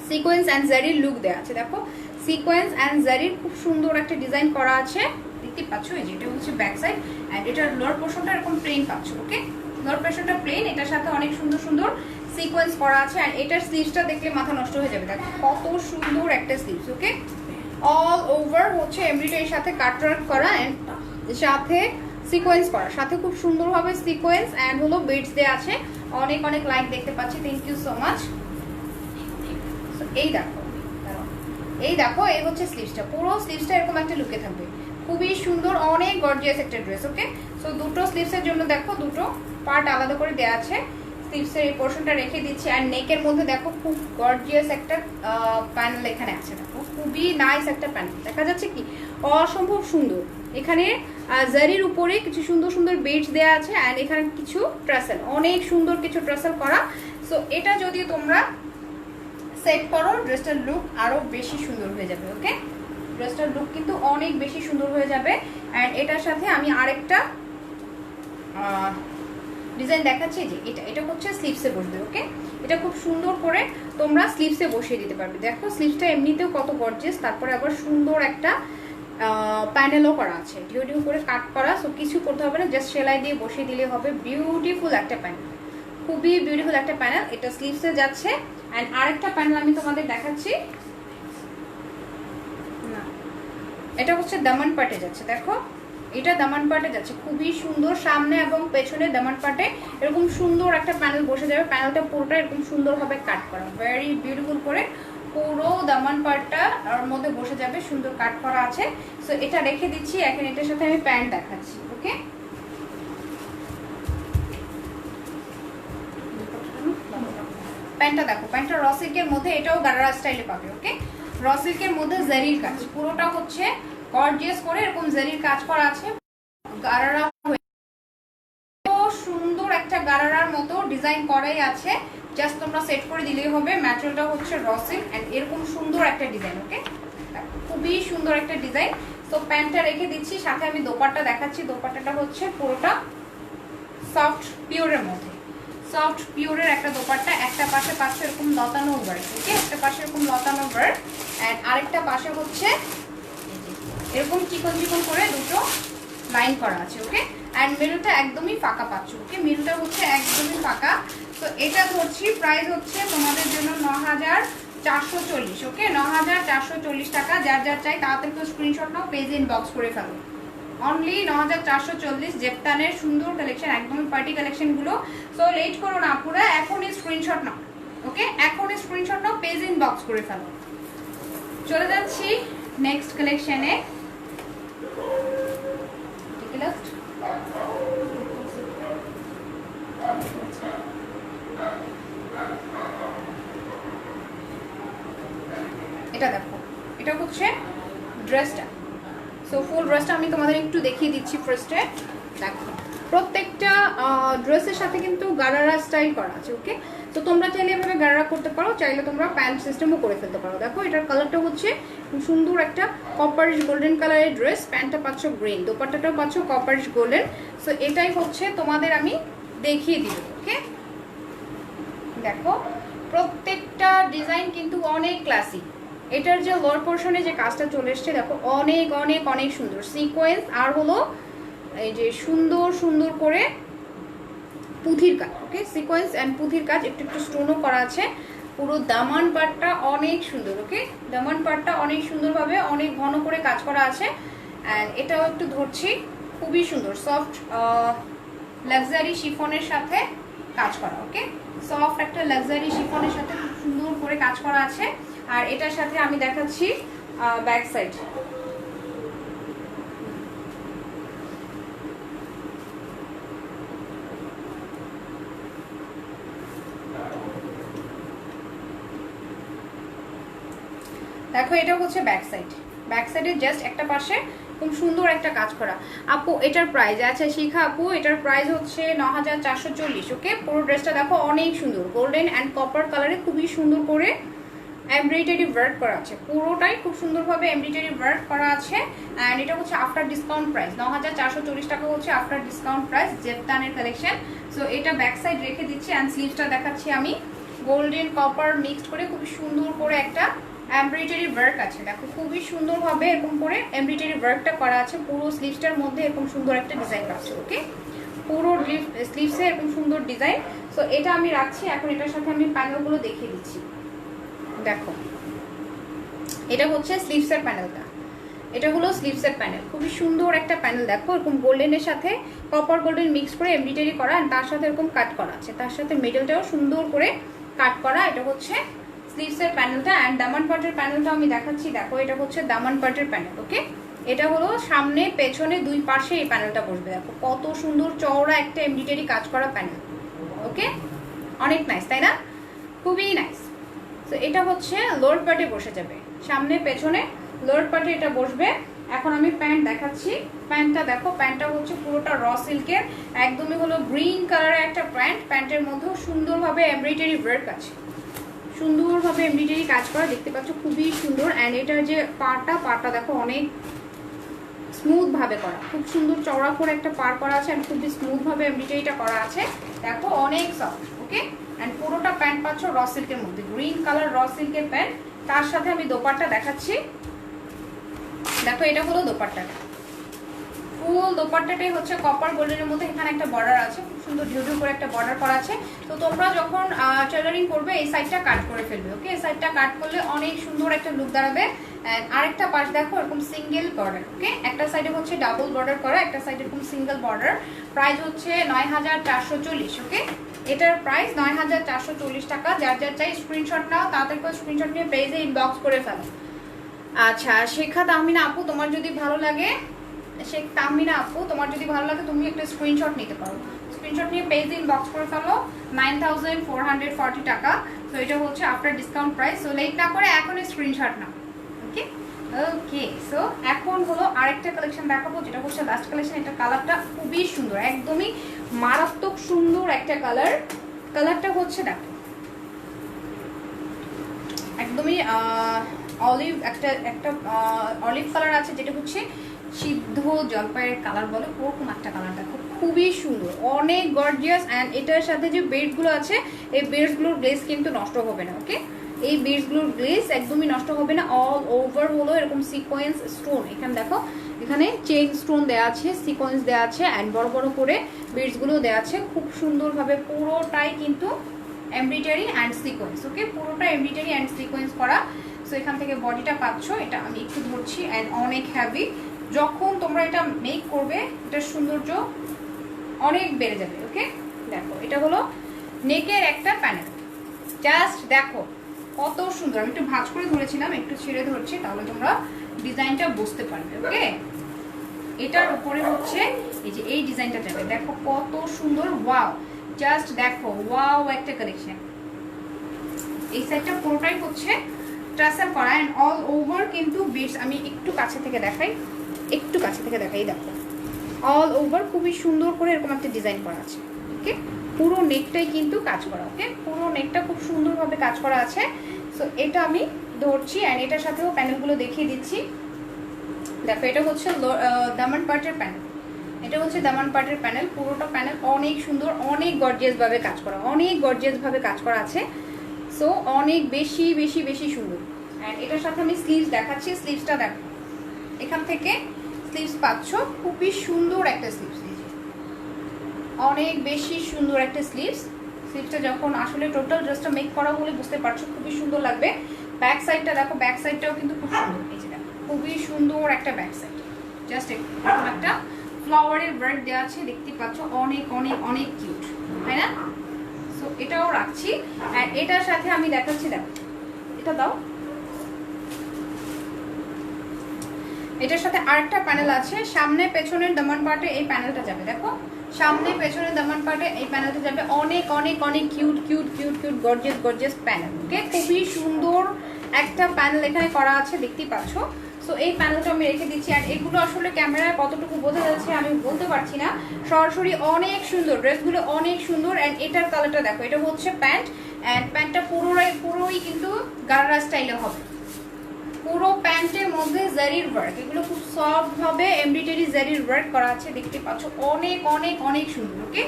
সিকোয়েন্স অ্যান্ড জারির লুক দেওয়া আছে। দেখো সিকোয়েন্স অ্যান্ড জারির খুব সুন্দর একটা ডিজাইন করা আছে, দেখতে পাচ্ছ। এই যে এটা হচ্ছে ব্যাক সাইড অ্যান্ড এটার লোয়ার পোর্শনটা এরকম প্লেন পাচ্ছ। ওকে, লোয়ার পোর্শনটা প্লেন, এটার সাথে অনেক সুন্দর সুন্দর সিকোয়েন্স করা আছে। অ্যান্ড এটার স্লিভসটা দেখলে মাথা নষ্ট হয়ে যাবে, দেখো কত সুন্দর একটা স্লিভস। ওকে, অল ওভার হচ্ছে এমব্রয়ডারির সাথে কাটওয়ার্ক করা অ্যান্ড সাথে সিকোয়েন্স করা, সাথে খুব সুন্দরভাবে সিকোয়েন্স অ্যান্ড হলো বিডস দেওয়া আছে। অনেক অনেক লাইক দেখতে পাচ্ছি, থ্যাংক ইউ সো মাচ। এই দেখো, এই দেখো, এই হচ্ছে স্লিভসটা, পুরো স্লিভসটা এরকম একটা লুকে থাকবে, খুবই সুন্দর, অনেক গর্জিয়াস একটা ড্রেস। ওকে, সো দুটো স্লিভসের জন্য দেখো দুটো পার্ট আলাদা করে দেওয়া আছে। স্লিভসের এই পোর্শনটা রেখে দিচ্ছি। আর নেকের মধ্যে দেখো খুব গর্জিয়াস একটা প্যানেল এখানে আছে, দেখো খুবই নাইস একটা প্যানেল দেখা যাচ্ছে, কি অসম্ভব সুন্দর। এখানে জারির উপরে কিছু সুন্দর সুন্দর বিডস দেওয়া আছে অ্যান্ড এখানে কিছু ট্রাসেল, অনেক সুন্দর কিছু ট্রাসেল করা। সো এটা যদি তোমরা সেট করো, ড্রেসটার লুক আরো বেশি সুন্দর হয়ে যাবে। ওকে, ড্রেসটার লুক কিন্তু অনেক বেশি সুন্দর হয়ে যাবে। অ্যান্ড এটার সাথে আমি আরেকটা ডিজাইন দেখাচ্ছি, যে এটা হচ্ছে স্লিভসে বসবে। ওকে, এটা খুব সুন্দর করে তোমরা স্লিভসে বসিয়ে দিতে পারবে। দেখো স্লিভসটা এমনিতেও কত গর্জিয়াস, তারপরে আবার সুন্দর একটা প্যানেলও করা আছে, ঢিউ ঢিউ করে কাট করা। সো কিছু করতে হবে না, জাস্ট সেলাই দিয়ে বসিয়ে দিলে হবে। বিউটিফুল একটা প্যানেল, খুবই বিউটিফুল একটা প্যানেল। এটা স্লিভসে যাচ্ছে। অ্যান্ড আরেকটা প্যানেল আমি তোমাদের দেখাচ্ছি, এটা হচ্ছে দামান পাটে যাচ্ছে। দেখো এটা দামান পাটে যাচ্ছে, খুবই সুন্দর। সামনে এবং পেছনে দামান পাটে এরকম সুন্দর একটা প্যানেল বসে যাবে। প্যানেলটা পুরোটা এরকম সুন্দরভাবে কাট করা, ভেরি বিউটিফুল করে পুরো দামান পাটটা ওর মধ্যে বসে যাবে, সুন্দর কাট করা আছে। সো এটা রেখে দিচ্ছি, এখন এটার সাথে আমি প্যান্ট দেখাচ্ছি। ওকে, প্যান্টটা দেখো, প্যান্টটা র সিল্কের মধ্যে, এটাও গারারা স্টাইলে পাবে। ওকে, র সিল্কের মধ্যে জারির কাজ, পুরোটা হচ্ছে গর্জিয়াস করে এরকম জারির কাজ করা আছে। গারারা সুন্দর একটা গারারার মতো ডিজাইন করাই আছে, জাস্ট তোমরা সেট করে দিলেই হবে। ম্যাটেরিয়ালটা হচ্ছে র সিল্ক এন্ড এরকম সুন্দর একটা ডিজাইন। ওকে, খুবই সুন্দর একটা ডিজাইন। তো প্যান্টটা রেখে দিচ্ছি, সাথে আমি দোপাট্টা দেখাচ্ছি। দোপাট্টাটা হচ্ছে পুরোটা সফট পিওরের মধ্যে, সফট পিওরের একটা দোপাট্টা। একটা পাশে পাশে এরকম লতানো ওয়ার্ক। ওকে, একটা পাশে এরকম লতানো ওয়ার্ক এন্ড আরেকটা পাশে হচ্ছে এরকম চিকন চিকন করে দুটো লাইন করা আছে। ওকে, এন্ড মিডলটা একদমই ফাঁকা পাচ্ছ। ওকে, মিডলটা হচ্ছে একদমই ফাঁকা। তো এটা ধরছি প্রাইস হচ্ছে তোমাদের জন্য 9440। ওকে, 9440 টাকা। যার যার চাই তাড়াতাড়ি তো স্ক্রিনশট নাও, পেজ ইনবক্স করে ফেলো। অনলি 9440, জেপটানের সুন্দর কালেকশন, একদমই পার্টি কালেকশনগুলো। সো লেট করো না, পুরো এখনই স্ক্রিনশট নাও। ওকে, এখনই স্ক্রিনশট নাও, পেজ ইনবক্স করে ফেলো। চলে যাচ্ছি নেক্সট কালেকশনে। এটা দেখো, এটা হচ্ছে ড্রেসটা। সো ফুল ড্রেসটা আমি তোমাদের একটু দেখিয়ে দিচ্ছি। ফার্স্টে দেখো, প্রত্যেকটা ড্রেসের সাথে কিন্তু গারারা স্টাইল করা আছে। ওকে, তো তোমরা চাইলে এভাবে গারারা করতে পারো, চাইলে তোমরা প্যান্ট সিস্টেমও করে ফেলতে পারো। দেখো এটার কালারটা হচ্ছে সুন্দর একটা কপারিশ গোল্ডেন কালারের ড্রেস। প্যান্টটা পাচ্ছ গ্রিন, দোপাট্টাটাও পাচ্ছ কপারিশ গোল্ডেন। সো এটাই হচ্ছে তোমাদের আমি দেখিয়ে দিব। ওকে, দেখো প্রত্যেকটা ডিজাইন কিন্তু অনেক ক্লাসিক। এটার যে লোয়ার পোর্শনে যে কাজটা চলে এসছে দেখো, অনেক অনেক অনেক সুন্দর সিকোয়েন্স, আর হলো এই যে সুন্দর সুন্দর করে পুঁথির কাজ। ওকে, সিকোয়েন্স অ্যান্ড পুঁথির কাজ, একটু একটু স্টোনও করা আছে। পুরো দামান পাটটা অনেক সুন্দর। ওকে, দামান পাটটা অনেক সুন্দরভাবে অনেক ঘন করে কাজ করা আছে। অ্যান্ড এটাও একটু ধরছি, খুবই সুন্দর সফট লাক্সারি শিফনের সাথে কাজ করা। ওকে, সফট একটা লাক্সারি শিফনের সাথে খুব সুন্দর করে কাজ করা আছে। আর এটার সাথে আমি দেখাচ্ছি ব্যাক সাইড। দেখো এটা হচ্ছে ব্যাক সাইড। ব্যাক সাইডে জাস্ট একটা পাশে খুব সুন্দর একটা কাজ করা। আপু এটার প্রাইস আছে শিখা আপু, এটার প্রাইস হচ্ছে 9440। ওকে, পুরো ড্রেসটা দেখো অনেক সুন্দর, গোল্ডেন অ্যান্ড কপার কালারে খুবই সুন্দর করে এমব্রয়ডারি ওয়ার্ক করা আছে। পুরোটাই খুব সুন্দরভাবে এমব্রয়ডারি ওয়ার্ক করা আছে। অ্যান্ড এটা হচ্ছে আফটার ডিসকাউন্ট প্রাইস, 9440 টাকা হচ্ছে আফটার ডিসকাউন্ট প্রাইস, জেপটানের কালেকশন। সো এটা ব্যাক সাইড রেখে দিচ্ছি। অ্যান্ড স্লিভসটা দেখাচ্ছি আমি, গোল্ডেন কপার মিক্সড করে খুবই সুন্দর করে একটা এমব্রয়ডারি ওয়ার্ক আছে। দেখো খুবই সুন্দরভাবে এরকম করে এমব্রয়ডারি ওয়ার্কটা করা আছে। পুরো স্লিভসটার মধ্যে এরকম সুন্দর একটা ডিজাইন আছে। ওকে, পুরো স্লিভসে এরকম সুন্দর ডিজাইন। সো এটা আমি রাখছি। এখন এটার সাথে আমি প্যানেলগুলো দেখিয়ে দিচ্ছি। দেখো এটা হচ্ছে স্লিভসের প্যানেলটা, এটা হলো স্লিভসের প্যানেল, খুবই সুন্দর একটা প্যানেল। দেখো এরকম গোল্ডেনের সাথে কপার গোল্ডেন মিক্স করে এমব্রয়ডারি করা, আর তার সাথে এরকম কাট করা আছে, তার সাথে মিডলটাও সুন্দর করে কাট করা। এটা হচ্ছে স্লিভসের প্যানেলটা। অ্যান্ড দামান পাটের প্যানেলটা আমি দেখাচ্ছি। দেখো এটা হচ্ছে দামান পাটের প্যানেল। ওকে, এটা হলো সামনে পেছনে দুই পাশে এই প্যানেলটা বসবে। দেখো কত সুন্দর চওড়া একটা এমব্রয়ডারি কাজ করা প্যানেল। ওকে, অনেক নাইস তাই না, খুবই নাইস। তো এটা হচ্ছে লোয়ার পার্টে বসে যাবে, সামনে পেছনে লোয়ার পার্টে এটা বসবে। এখন আমি প্যান্ট দেখাচ্ছি। প্যান্টটা দেখো, প্যান্টটা হচ্ছে পুরোটা র সিল্কের, একদমই হলো গ্রিন কালারের একটা প্যান্ট। প্যান্টের মধ্যেও সুন্দরভাবে এমব্রয়ডারি ওয়ার্ক আছে, সুন্দরভাবে এমব্রয়ডারি কাজ করা, দেখতে পাচ্ছ খুবই সুন্দর। অ্যান্ড এটার যে পাটা দেখো অনেক স্মুথ ভাবে করা, খুব সুন্দর চওড়া করে একটা পার করা আছে। অ্যান্ড খুবই স্মুথ ভাবে এমব্রয়ডারিটা করা আছে। দেখো অনেক সফট। ওকে, অ্যান্ড পুরোটা প্যান্ট প্যান্ট পাচ্ছ র সিল্কের মধ্যে, গ্রিন কালার র সিল্কের প্যান্ট। তার সাথে আমি দোপাট্টা দেখাচ্ছি, দেখো এটা হলো দোপাট্টাটা। ফুল দোপাট্টাটাই হচ্ছে কপার গোল্ডেনের মধ্যে, এখানে একটা বর্ডার আছে, খুব সুন্দর ঢিউ ঢিউ করে একটা বর্ডার করা আছে। তো তোমরা যখন টেলারিং করবে এই সাইডটা কাট করে ফেলবে, ওকে? এই সাইডটা কাট করলে অনেক সুন্দর একটা লুক দাঁড়াবে। আরেকটা পাশ দেখো এরকম সিঙ্গেল বর্ডার, ওকে? একটা সাইডে হচ্ছে ডাবল বর্ডার করা, একটা সাইডে এরকম সিঙ্গেল বর্ডার। প্রাইস হচ্ছে 9440, ওকে? এটার প্রাইস 9440 টাকা। যার যার চাই স্ক্রিনশট নাও, তাড়াতাড়ি করে স্ক্রিনশট নিয়ে পেজে ইনবক্স করে ফেলো। আচ্ছা, শেখা তাহমিনা আপু, তোমার যদি ভালো লাগে, তোমার যদি ভালো লাগে তুমি একটা স্ক্রিনশট নিতে পারো। স্ক্রিনশট নিয়ে পেজে ইনবক্স করে ফেলো। 9440 টাকা। সো এটা হচ্ছে after discount price. So late না করে এখন স্ক্রিনশট নাও, ওকে? ওকে, সো এখন হলো আরেকটা কালেকশন দেখাবো, যেটা হচ্ছে লাস্ট কালেকশন। এটা কালারটা খুবই সুন্দর, একদমই মারাত্মক সুন্দর একটা কালার। কালারটা হচ্ছে দেখো একদমই অলিভ, একটা অলিভ কালার আছে, যেটা হচ্ছে সিদ্ধ জলপাইয়ের কালার বলে, ওরকম একটা কালার। দেখো খুবই সুন্দর, অনেক গর্জিয়াস। অ্যান্ড এটার সাথে যে বেডসগুলো আছে, এই বেডসগুলোর গ্লেজ কিন্তু নষ্ট হবে না, ওকে? এই বেডসগুলোর গ্লেজ একদমই নষ্ট হবে না। অল ওভার হলো এরকম সিকোয়েন্স স্টোন, এখানে দেখো এখানে চেইন স্টোন দেওয়া আছে, সিকোয়েন্স দেওয়া আছে, অ্যান্ড বড় বড় করে বেডসগুলো দেওয়া আছে খুব সুন্দরভাবে। পুরোটাই কিন্তু এমব্রয়ডারি অ্যান্ড সিকোয়েন্স, ওকে? পুরোটা এমব্রয়ডারি অ্যান্ড সিকোয়েন্স করা। সো এখান থেকে বডিটা পাচ্ছ, এটা আমি একটু ধরছি, অ্যান্ড অনেক হ্যাভি। যখন তোমরা এটা মেক করবে এটার সৌন্দর্য অনেক বেড়ে যাবে, ওকে? দেখো এটা হলো নেকের একটা প্যানেল, জাস্ট দেখো কত সুন্দর। আমি একটু ভাঁজ করে ধরেছিলাম, একটু ছেড়ে ধরছি, তাহলে তোমরা ডিজাইনটা বুঝতে পারবে, ওকে? এটার উপরে হচ্ছে এই যে এই ডিজাইনটা যাবে, দেখো কত সুন্দর। ওয়াও, জাস্ট দেখো, ওয়াও একটা কালেকশন। এই সাইডটা পুরোটাই হচ্ছে ট্রাসেল করা, অ্যান্ড অল ওভার কিন্তু বিটস। আমি একটু কাছে থেকে দেখাই, দেখো অল ওভার খুবই সুন্দর করে এরকম একটা ডিজাইন করা আছে, ওকে? পুরো নেকটাই কিন্তু কাজ করা, ওকে? পুরো নেকটা খুব সুন্দরভাবে কাজ করা আছে। সো এটা আমি ধরছি, অ্যান্ড এটার সাথেও প্যানেলগুলো দেখিয়ে দিচ্ছি। দেখো এটা হচ্ছে দামান পার্টের প্যানেল, এটা হচ্ছে দামান পার্টের প্যানেল। পুরোটা প্যানেল অনেক সুন্দর, অনেক গর্জিয়াসভাবে কাজ করা আছে। সো অনেক বেশি বেশি বেশি সুন্দর। অ্যান্ড এটার সাথে আমি স্লিভস দেখাচ্ছি, স্লিভসটা দেখো, এখান থেকে স্লিভস পাচ্ছ, খুবই সুন্দর একটা স্লিভস, অনেক বেশি সুন্দর একটা স্লিভসটা যখন আসলে টোটাল ড্রেসটা মেক করা হলে বুঝতে পারছো খুবই সুন্দর লাগবে। ব্যাক সাইডটা দেখো, ব্যাক সাইডটাও কিন্তু খুব সুন্দর, এই যে দেখো খুবই সুন্দর একটা ব্যাক সাইড, জাস্ট এরকম একটা ফ্লাওয়ারের ওয়ার্ক দেওয়া আছে, দেখতে পাচ্ছ অনেক অনেক অনেক কিউট, তাই না? সো এটাও রাখছি। আর এটার সাথে আমি দেখাচ্ছি, দেখো এটা দাও, এটার সাথে আরেকটা প্যানেল আছে, সামনে পেছনের দামান পার্টে এই প্যানেলটা যাবে। দেখো সামনে পেছনের দামান পার্টে এই প্যানেলটা যাবে, অনেক অনেক অনেক cute cute cute cute gorgeous panel, okay? খুবই সুন্দর একটা প্যানেল এখানে করা আছে, দেখতেই পাচ্ছ। সো এই প্যানেলটা আমি রেখে দিচ্ছি। আর এগুলো আসলে ক্যামেরায় কতটুকু বোঝা যাচ্ছে আমি বলতে পারছি না, সরাসরি অনেক সুন্দর, ড্রেসগুলো অনেক সুন্দর। অ্যান্ড এটার কালারটা দেখো, এটা হচ্ছে প্যান্ট, অ্যান্ড প্যান্টটা পুরোই কিন্তু গারারা স্টাইলে হবে। পুরো প্যান্টের মধ্যে জারির ওয়ার্ক, এগুলো খুব সফট ভাবে এমব্রয়ডারি জারির ওয়ার্ক করা আছে, দেখতে পাচ্ছ অনেক অনেক অনেক সুন্দর, ওকে?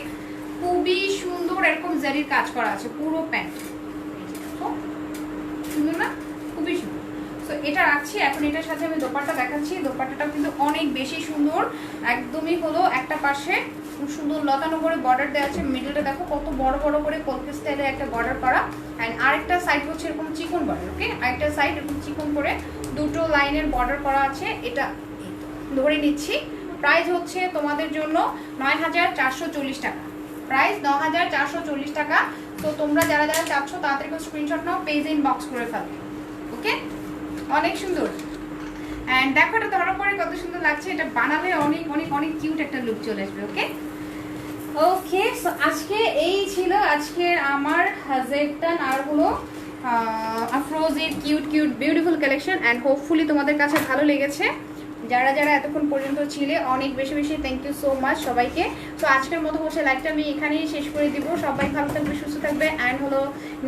খুবই সুন্দর এরকম জারির কাজ করা আছে পুরো প্যান্ট, সুন্দর না? খুবই সুন্দর। সো এটা রাখছি। এখন এটার সাথে আমি দোপাট্টা দেখাচ্ছি, দোপাট্টাটা কিন্তু অনেক বেশি সুন্দর, একদমই হলো একটা পাশে খুব সুন্দর লতানো করে বর্ডার দেওয়া আছে, মিডলটা দেখো কত বড় বড় করে কলকা স্টাইলে একটা বর্ডার করা, অ্যান্ড আরেকটা সাইড হচ্ছে এরকম চিকন বর্ডার, ওকে? আরেকটা সাইড এরকম চিকন করে দুটো লাইনের বর্ডার করা আছে। এটা ধরে নিচ্ছি, প্রাইস হচ্ছে তোমাদের জন্য 9440 টাকা, প্রাইস 9440 টাকা। তো তোমরা যারা যারা চাচ্ছ তাড়াতাড়ি করে স্ক্রিনশট নাও, পেজে ইনবক্স করে ফেলবে, ওকে? অনেক সুন্দর। অ্যান্ড দেখো এটা ধরার পরে কত সুন্দর লাগছে, এটা বানালে অনেক অনেক অনেক কিউট একটা লুক চলে আসবে, ওকে? ওকে, সো আজকে এই ছিল আজকের আমার হাজেরটান আর হলো আফরোজের cute cute beautiful collection. And hopefully তোমাদের কাছে ভালো লেগেছে। যারা যারা এতক্ষণ পর্যন্ত ছিলে অনেক বেশি বেশি থ্যাংক ইউ সো মাচ সবাইকে। তো আজকের মতো হচ্ছে লাইভটা আমি এখানেই শেষ করে দিব। সবাই ভালো থাকবে, সুস্থ থাকবে। অ্যান্ড হলো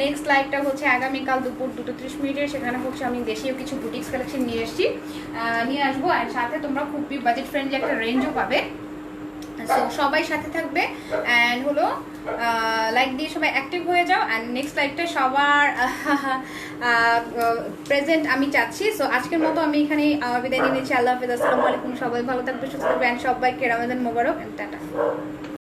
নেক্সট লাইভটা হচ্ছে আগামীকাল দুপুর 2:30 সেখানে হচ্ছে আমি দেশীয় কিছু বুটিক্স কালেকশন নিয়ে আসবো। অ্যান্ড সাথে তোমরা খুবই বাজেট ফ্রেন্ডলি একটা রেঞ্জও পাবে। সো সবাই সাথে থাকবে। অ্যান্ড হলো লাইক লাইক দিয়ে সবাই অ্যাক্টিভ হয়ে যাও অ্যান্ড নেক্সট লাইকটা সবার প্রেজেন্ট আমি চাচ্ছি। সো আজকের মতো আমি এখানে বিদায় নিয়ে নিচ্ছি। আল্লাহ হাফিজ, আসসালামু আলাইকুম। সবাই ভালো থাকবে, সুস্থ থাকবে, সবাইকে রমাদান মোবারক, টাটা।